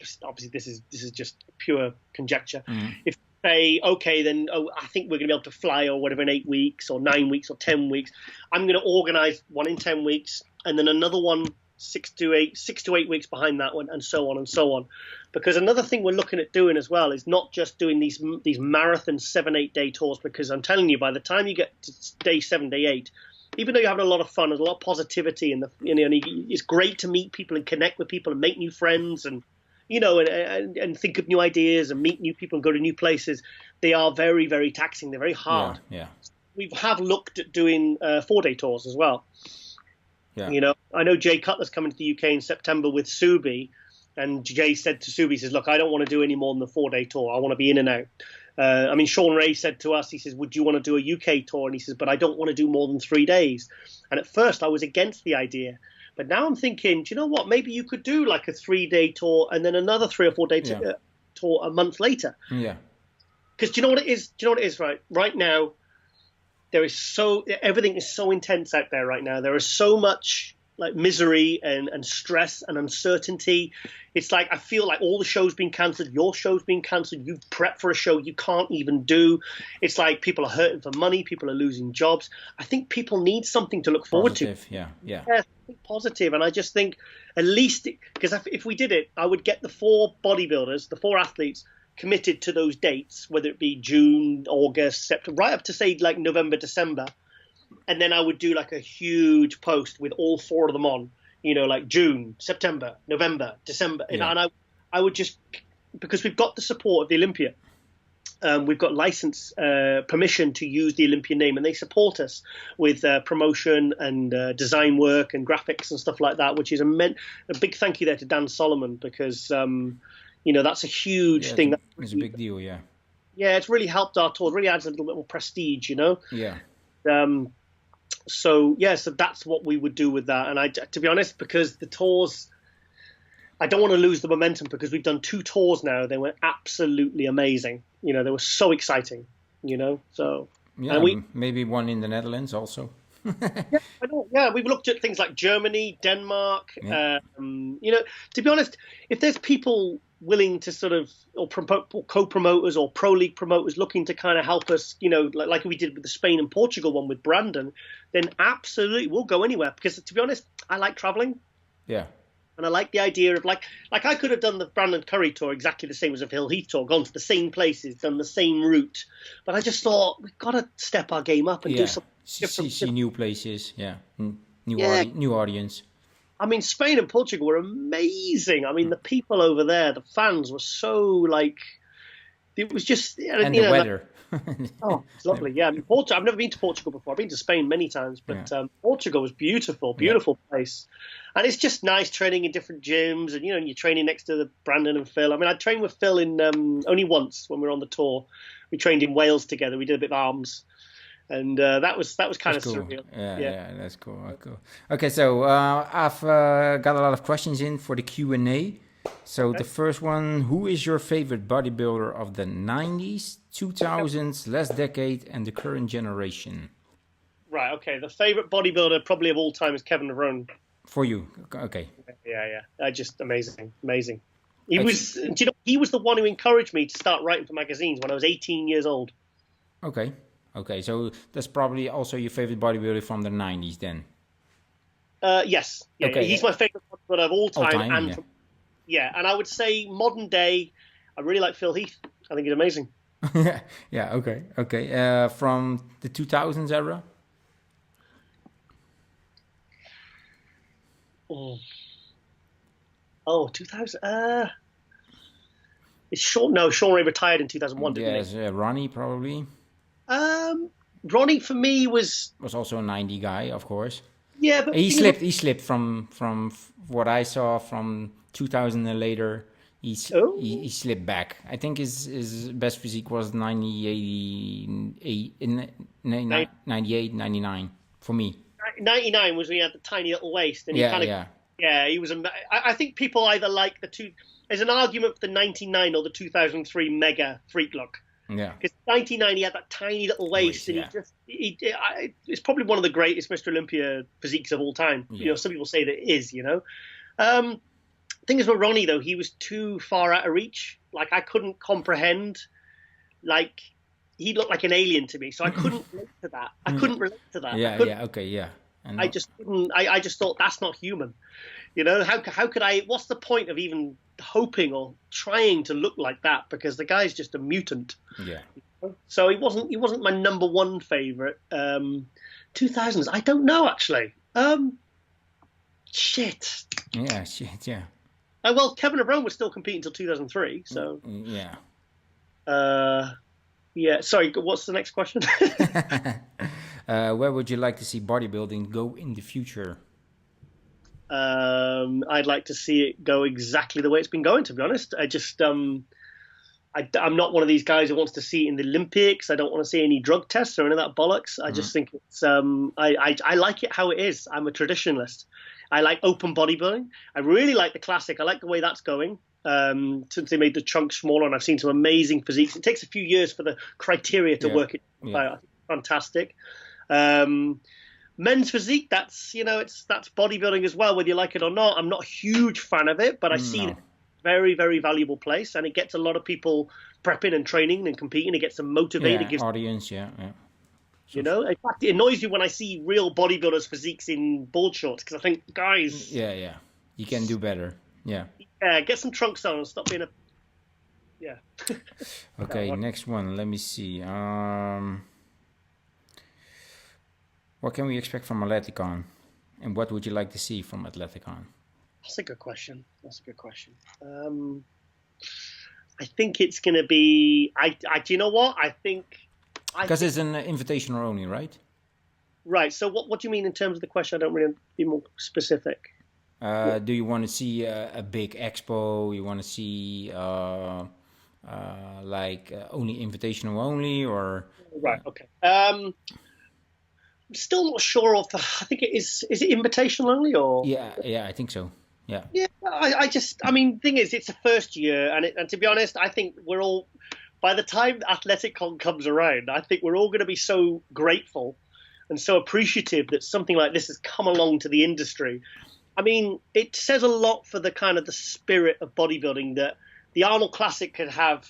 this is just pure conjecture. If say, okay, then I think we're going to be able to fly or whatever in 8 weeks or 9 weeks or 10 weeks. I'm going to organise one in 10 weeks and then another one 6 to 8 weeks behind that one, and so on and so on. Because another thing we're looking at doing as well is not just doing these marathon 7-8 day tours, because I'm telling you, by the time you get to day 7, day 8, even though you're having a lot of fun, there's a lot of positivity, and it's great to meet people and connect with people and make new friends and and think of new ideas and meet new people and go to new places. They are very, very taxing. They're very hard. Yeah. We have looked at doing 4-day tours as well. Yeah. I know Jay Cutler's coming to the UK in September with Subi, and Jay said to Subi, he says, look, I don't want to do any more than the 4-day tour. I want to be in and out. Sean Ray said to us, he says, would you want to do a UK tour? And he says, but I don't want to do more than 3 days. And at first I was against the idea. But now I'm thinking, do you know what? Maybe you could do like a 3-day tour and then another 3 or 4 day tour a month later. Yeah. Because do you know what it is? Do you know what it is, right? Right now, everything is so intense out there right now. There is so much like misery and stress and uncertainty. It's like I feel like all the shows being cancelled. Your show's being cancelled. You've prepped for a show you can't even do. It's like people are hurting for money. People are losing jobs. I think people need something to look forward to. Yeah. Positive. And I just think at least, because if we did it, I would get the 4 bodybuilders, the 4 athletes committed to those dates, whether it be June, August, September, right up to say like November, December. And then I would do like a huge post with all 4 of them on, like June, September, November, December. Yeah. And I would just, because we've got the support of the Olympia, we've got license permission to use the Olympia name, and they support us with promotion and design work and graphics and stuff like that, which is a big thank you there to Dan Solomon, because, that's a huge thing. It's a big deal, yeah. Yeah, it's really helped our tour. It really adds a little bit more prestige, Yeah. So that's what we would do with that. And to be honest, because the tours, I don't want to lose the momentum, because we've done 2 tours now. They were absolutely amazing. They were so exciting, so. Yeah, and maybe one in the Netherlands also. I know. Yeah, we've looked at things like Germany, Denmark. Yeah. To be honest, if there's people willing to sort of, or co-promoters or pro league promoters looking to kind of help us, like we did with the Spain and Portugal one with Brandon, then absolutely we'll go anywhere, because to be honest, I like traveling. Yeah. And I like the idea of like I could have done the Brandon Curry tour exactly the same as a Phil Heath tour, gone to the same places, done the same route. But I just thought we've got to step our game up and do something different. See new places, new audience. I mean, Spain and Portugal were amazing. I mean, the people over there, the fans were so like, it was just and the weather. Oh, it's lovely. Yeah, I mean, I've never been to Portugal before. I've been to Spain many times, but Portugal was beautiful place. And it's just nice training in different gyms, and you're training next to the Brandon and Phil. I mean, I trained with Phil in only once when we were on the tour. We trained in Wales together. We did a bit of arms, and that was kind of cool. surreal. Yeah, that's cool. Cool. Okay, so I've got a lot of questions in for the Q&A. So the first one: who is your favorite bodybuilder of the 90s, 2000s, last decade, and the current generation? Right. Okay. The favorite bodybuilder probably of all time is Kevin Levrone. For you, okay. Yeah. Just amazing. He was the one who encouraged me to start writing for magazines when I was 18 years old. Okay. So that's probably also your favorite bodybuilder from the 90s then. Yes. Yeah. Okay. He's my favorite bodybuilder of all time. And I would say modern day, I really like Phil Heath. I think he's amazing. Okay. From the 2000s era? Oh, 2000. It's Sean. No, Sean Ray retired in 2001, didn't he? Yes, Ronnie probably. Ronnie for me was also a 90 guy, of course. Yeah, but he slipped from what I saw from 2000 and later. He slipped back. I think his best physique was 98, 99 for me. 99 was when he had the tiny little waist, and he he was. I think people either like the two. There's an argument for the 99 or the 2003 mega freak look. Yeah, because 99 he had that tiny little waist, and it's probably one of the greatest Mr. Olympia physiques of all time. Yeah. Some people say that it is. Thing is with Ronnie though, he was too far out of reach. Like I couldn't comprehend. Like he looked like an alien to me, so I couldn't relate to that. And I just couldn't. I just thought that's not human. How could I? What's the point of even hoping or trying to look like that? Because the guy's just a mutant. Yeah. So he wasn't my number one favorite. 2000s, I don't know actually. Shit. Yeah. Well, Kevin Levrone was still competing until 2003. So. Yeah. Yeah. Sorry. What's the next question? Where would you like to see bodybuilding go in the future? I'd like to see it go exactly the way it's been going, to be honest. I just, I'm not one of these guys who wants to see it in the Olympics. I don't want to see any drug tests or any of that bollocks. I just think it's, I like it how it is. I'm a traditionalist. I like open bodybuilding. I really like the classic. I like the way that's going. Since they made the chunks smaller, and I've seen some amazing physiques. It takes a few years for the criteria to work it. Yeah. Fantastic. Men's physique, that's bodybuilding as well, whether you like it or not. I'm not a huge fan of it, but I see it very, very valuable place, and it gets a lot of people prepping and training and competing. It gets them motivated. It gives audience, in fact, it annoys me when I see real bodybuilders' physiques in board shorts, because I think, guys, you can do better. Yeah, get some trunks on and stop being a Okay, next one. Let me see. What can we expect from ATHLETICON, and what would you like to see from ATHLETICON? That's a good question. I think it's going to be. Do you know what? I think because it's an invitational only, right? Right. So what do you mean in terms of the question? I don't really be more specific. Do you want to see a big expo? You want to see only invitational only, or right? Okay. I'm still not sure of. I think it is. Is it invitational only, or yeah, I think so. Yeah. Thing is, it's the first year, and to be honest, I think we're all. By the time ATHLETICON comes around, I think we're all going to be so grateful and so appreciative that something like this has come along to the industry. I mean, it says a lot for the kind of the spirit of bodybuilding that the Arnold Classic could have.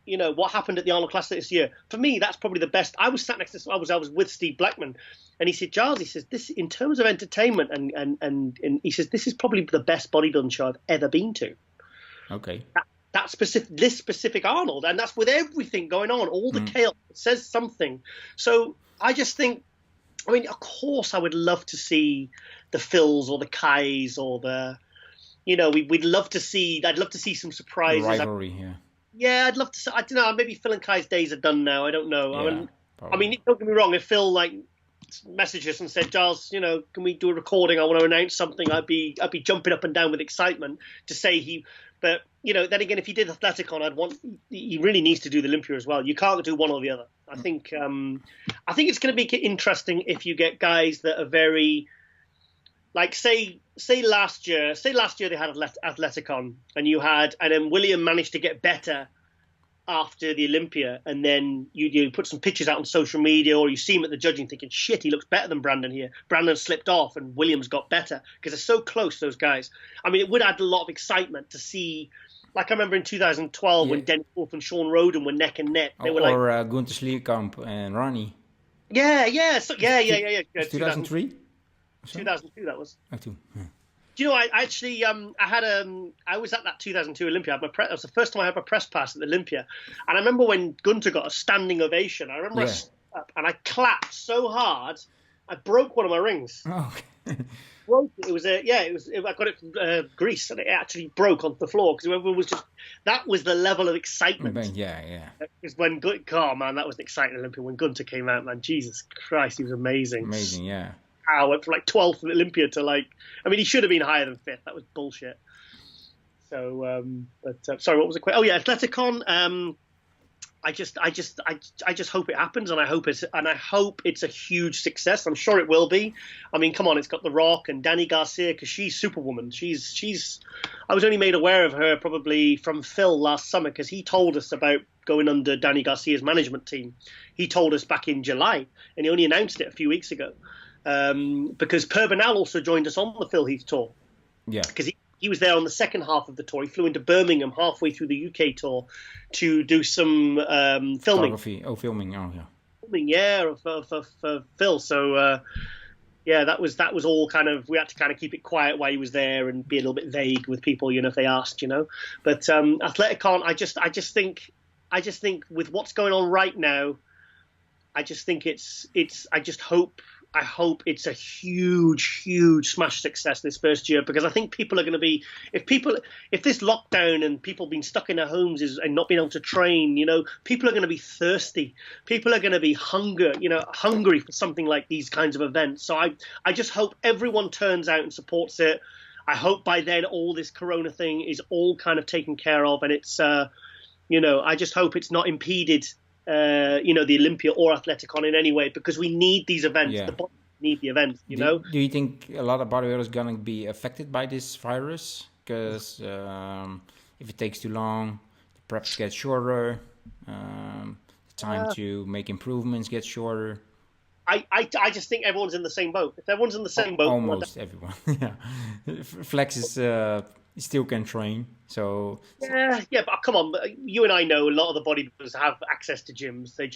What happened at the Arnold Classic this year. For me, that's probably the best. I was sat next to. I was with Steve Blackman, and he said, "Giles," he says, "this in terms of entertainment, and he says this is probably the best bodybuilding show I've ever been to." Okay. This specific Arnold, and that's with everything going on, all the chaos. It says something. So I just think. I mean, of course, I would love to see the Phils or the Kais or the. We'd love to see. I'd love to see some surprises. The rivalry, yeah. Yeah, I'd love to. I don't know. Maybe Phil and Kai's days are done now. I don't know. Yeah, I mean, don't get me wrong. If Phil like messaged us and said, "Giles, can we do a recording? I want to announce something." I'd be jumping up and down with excitement to say he. But then again, if he did ATHLETICON, he really needs to do the Olympia as well. You can't do one or the other. I think it's going to be interesting if you get guys that are very, like say last year they had ATHLETICON and then William managed to get better after the Olympia, and then you put some pictures out on social media, or you see him at the judging thinking, shit, he looks better than Brandon here. Brandon slipped off and Williams got better, because they're so close, those guys. I mean, it would add a lot of excitement to see, like I remember in 2012 when Dennis Wolf and Sean Roden were neck and neck. They were Gunther Slierkamp and Ronnie. Yeah. 2003? 2002 that was. Oh, two. Yeah. Do you know, I was at that 2002 Olympia. That was the first time I had my press pass at the Olympia. And I remember when Gunther got a standing ovation. I remember I stood up and I clapped so hard, I broke one of my rings. Oh, okay. Broke it. I got it from Greece, and it actually broke onto the floor because everyone was that was the level of excitement. Yeah. Because when that was an exciting Olympia when Gunther came out, man. Jesus Christ, he was amazing. Amazing, yeah. I went from 12th at Olympia to he should have been higher than 5th. That was bullshit. So, sorry, what was the question? Oh yeah, ATHLETICON. I just hope it happens, and I hope it's a huge success. I'm sure it will be. I mean, come on, it's got The Rock and Danny Garcia, because she's Superwoman. I was only made aware of her probably from Phil last summer, because he told us about going under Danny Garcia's management team. He told us back in July, and he only announced it a few weeks ago. Because Per Bernal also joined us on the Phil Heath tour. Yeah. Because he was there on the second half of the tour. He flew into Birmingham halfway through the UK tour to do some filming. Photography. Oh, filming. Oh, yeah. Filming, yeah, for Phil. So, that was all kind of, we had to kind of keep it quiet while he was there and be a little bit vague with people, if they asked, But ATHLETICON, I just think with what's going on right now, I hope it's a huge, huge smash success this first year, because I think people are going to be, if this lockdown and people being stuck in their homes and not being able to train, people are going to be thirsty. People are going to be hungry for something like these kinds of events. So I just hope everyone turns out and supports it. I hope by then all this Corona thing is all kind of taken care of, and it's, I just hope it's not impeded the Olympia or ATHLETICON in any way, because we need these events. Yeah. The body need the events, Do you think a lot of bodybuilders are going to be affected by this virus? Because if it takes too long, the preps get shorter, the time to make improvements gets shorter. I just think everyone's in the same boat. If everyone's in the same boat... Almost everyone, yeah. Flex is... still can train, so yeah, but come on, you and I know a lot of the bodybuilders have access to gyms. They're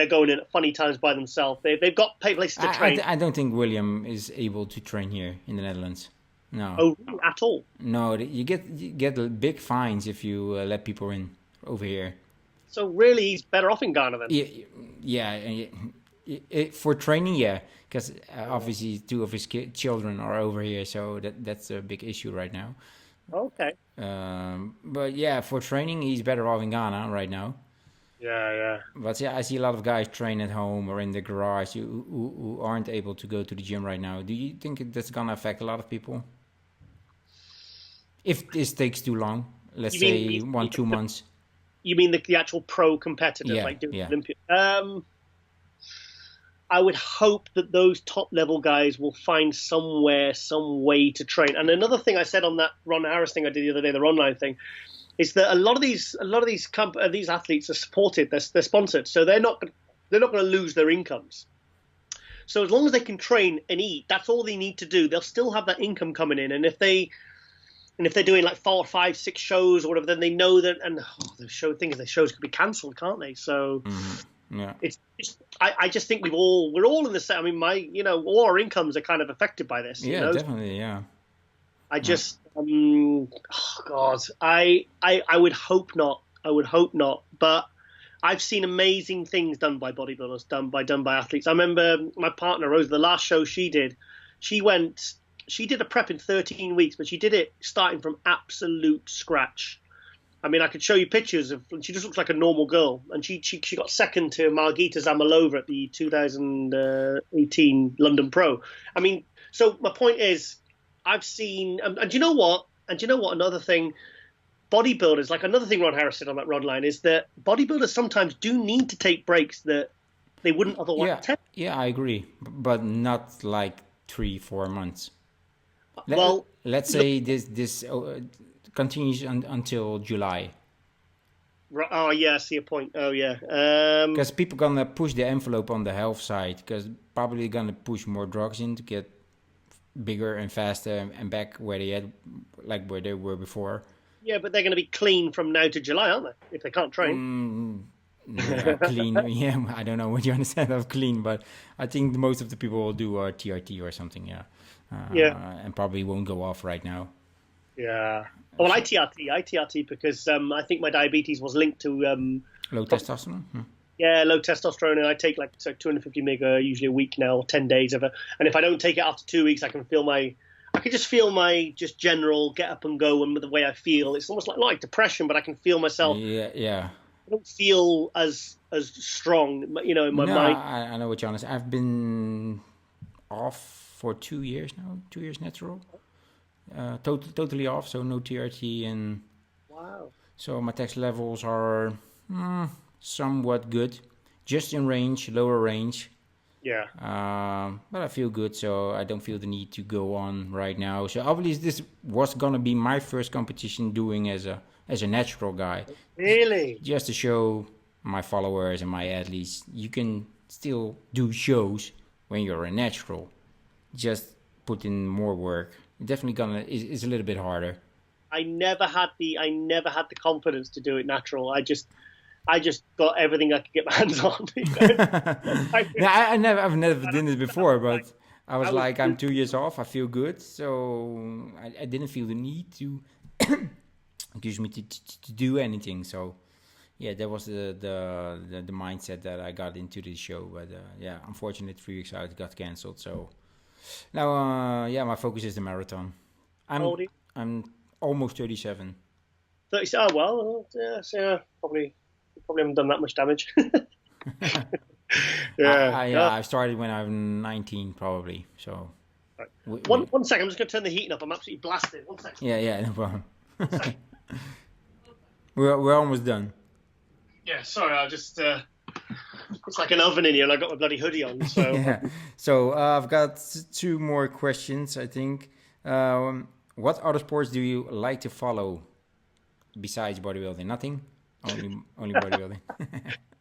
going in at funny times by themselves. They've got places to train. I don't think William is able to train here in the Netherlands. No. Oh, at all? No, you get big fines if you let people in over here. So really, he's better off in Ghana then? Yeah. For training, yeah, because obviously 2 of his children are over here, so that's a big issue right now. Okay. But yeah, for training, he's better off in Ghana right now. Yeah. But yeah, I see a lot of guys train at home or in the garage who aren't able to go to the gym right now. Do you think that's gonna affect a lot of people? If this takes too long, let's say 1-2 months. You mean the actual pro competitors, like doing Olympia? I would hope that those top level guys will find some way to train. And another thing I said on that Ron Harris thing I did the other day, the online thing, is that a lot of these athletes are supported. They're sponsored, so they're not going to lose their incomes. So as long as they can train and eat, that's all they need to do. They'll still have that income coming in. And if they're doing like 4, 5, 6 shows or whatever, then they know that. And the shows could be cancelled, can't they? So. Mm-hmm. Yeah, I just think we're all in the same. I mean, all our incomes are kind of affected by this. Yeah, definitely. Yeah. I just, God, I would hope not. But I've seen amazing things done by bodybuilders, done by athletes. I remember my partner Rose, the last show she did, she did a prep in 13 weeks, but she did it starting from absolute scratch. I mean, I could show you pictures of. She just looks like a normal girl, and she got second to Margita Zamalova at the 2018 London Pro. I mean, so my point is, I've seen, and you know what? And you know what? Another thing, bodybuilders, like another thing Ron Harris said on that run line is that bodybuilders sometimes do need to take breaks that they wouldn't otherwise take. Yeah, I agree, but not like 3-4 months. Let's say this continues until July. Oh yeah, I see a point. Oh yeah, because people gonna push the envelope on the health side, because probably gonna push more drugs in to get bigger and faster and back where they were before. Yeah, but they're going to be clean from now to July, aren't they? If they can't train. Clean. Yeah, I don't know what you understand of clean, but I think most of the people will do TRT or something. Yeah. And probably won't go off right now. Yeah. Well, ITRT because I think my diabetes was linked to low testosterone. Yeah, low testosterone, and I take like 250 mg usually a week now, 10 days of it. And if I don't take it after 2 weeks, I can just feel my just general get up and go, and with the way I feel, it's almost like depression, but I can feel myself. Yeah. I don't feel as strong, in my mind. I know what you're honest. I've been off for 2 years now. 2 years natural. Totally off, so no TRT, and wow. So my text levels are somewhat good, just in range, lower range. Yeah. But I feel good, so I don't feel the need to go on right now. So obviously this was gonna be my first competition doing as a natural guy. Really? Just to show my followers and my athletes, you can still do shows when you're a natural. Just put in more work. Definitely is a little bit harder. I never had the confidence to do it natural. I just got everything I could get my hands on. I've never done it before, but I was like, I'm 2 years off. I feel good, so I didn't feel the need to excuse me to do anything. So yeah, that was the mindset that I got into the show. But unfortunately, 3 weeks out it got canceled. So now my focus is the marathon. I'm almost 37. 30. Oh well, yeah. So probably haven't done that much damage. I started when I was 19, probably. So right. One second, I'm just going to turn the heating up. I'm absolutely blasted. 1 second. Yeah, no problem. We're almost done. Yeah, sorry, I just it's like an oven in here, and I got my bloody hoodie on. So yeah. So I've got 2 more questions, I think. What other sports do you like to follow besides bodybuilding? Nothing. Only bodybuilding.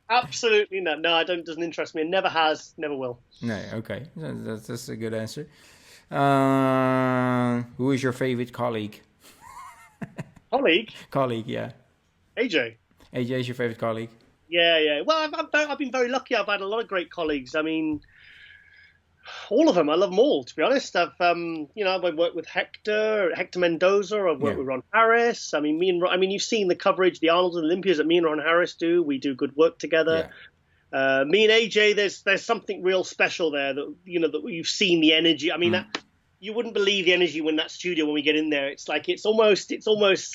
Absolutely not. No, I don't. Doesn't interest me. It never has. Never will. No. Okay. That's a good answer. Who is your favorite colleague? Colleague. Yeah. AJ. AJ is your favorite colleague. Yeah. Well, I've been very lucky. I've had a lot of great colleagues. I mean, all of them. I love them all, to be honest. I've worked with Hector Mendoza. I've worked with Ron Harris. I mean, you've seen the coverage, the Arnold and Olympias that me and Ron Harris do. We do good work together. Yeah. Me and AJ, there's something real special there that that you've seen the energy. I mean, you wouldn't believe the energy when that studio, when we get in there. It's almost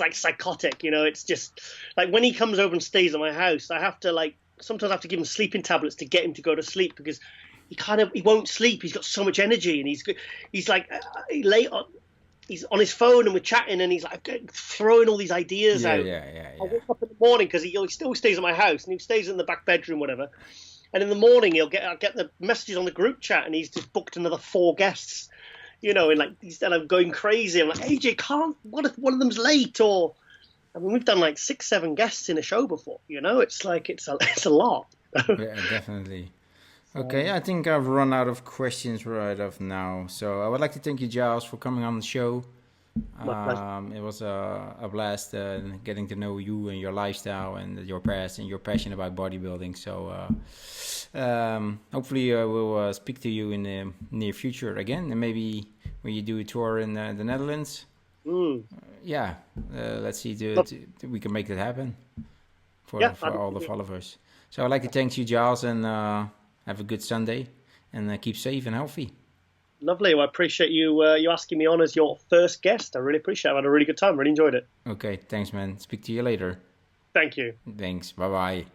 like psychotic. It's just like when he comes over and stays at my house, I have to sometimes I have to give him sleeping tablets to get him to go to sleep, because he won't sleep. He's got so much energy, and he's on his phone, and we're chatting, and he's like throwing all these ideas out. Yeah. I wake up in the morning, because he still stays at my house, and he stays in the back bedroom, whatever. And in the morning, I'll get the messages on the group chat, and he's just booked another 4 guests. And I'm going crazy. I'm like, AJ, what if one of them's late? Or, I mean, we've done 6-7 guests in a show before. It's a lot. Yeah, definitely. Okay, I think I've run out of questions right off now. So I would like to thank you, Giles, for coming on the show. It was a blast getting to know you and your lifestyle and your past and your passion about bodybuilding. So hopefully we'll speak to you in the near future again, and maybe when you do a tour in the Netherlands. Let's see we can make that happen for all the followers. So I'd like to thank you, Giles, and have a good Sunday, and keep safe and healthy. Lovely. Well, I appreciate you asking me on as your first guest. I really appreciate it. I had a really good time. Really enjoyed it. Okay, thanks, man. Speak to you later. Thank you. Thanks. Bye-bye.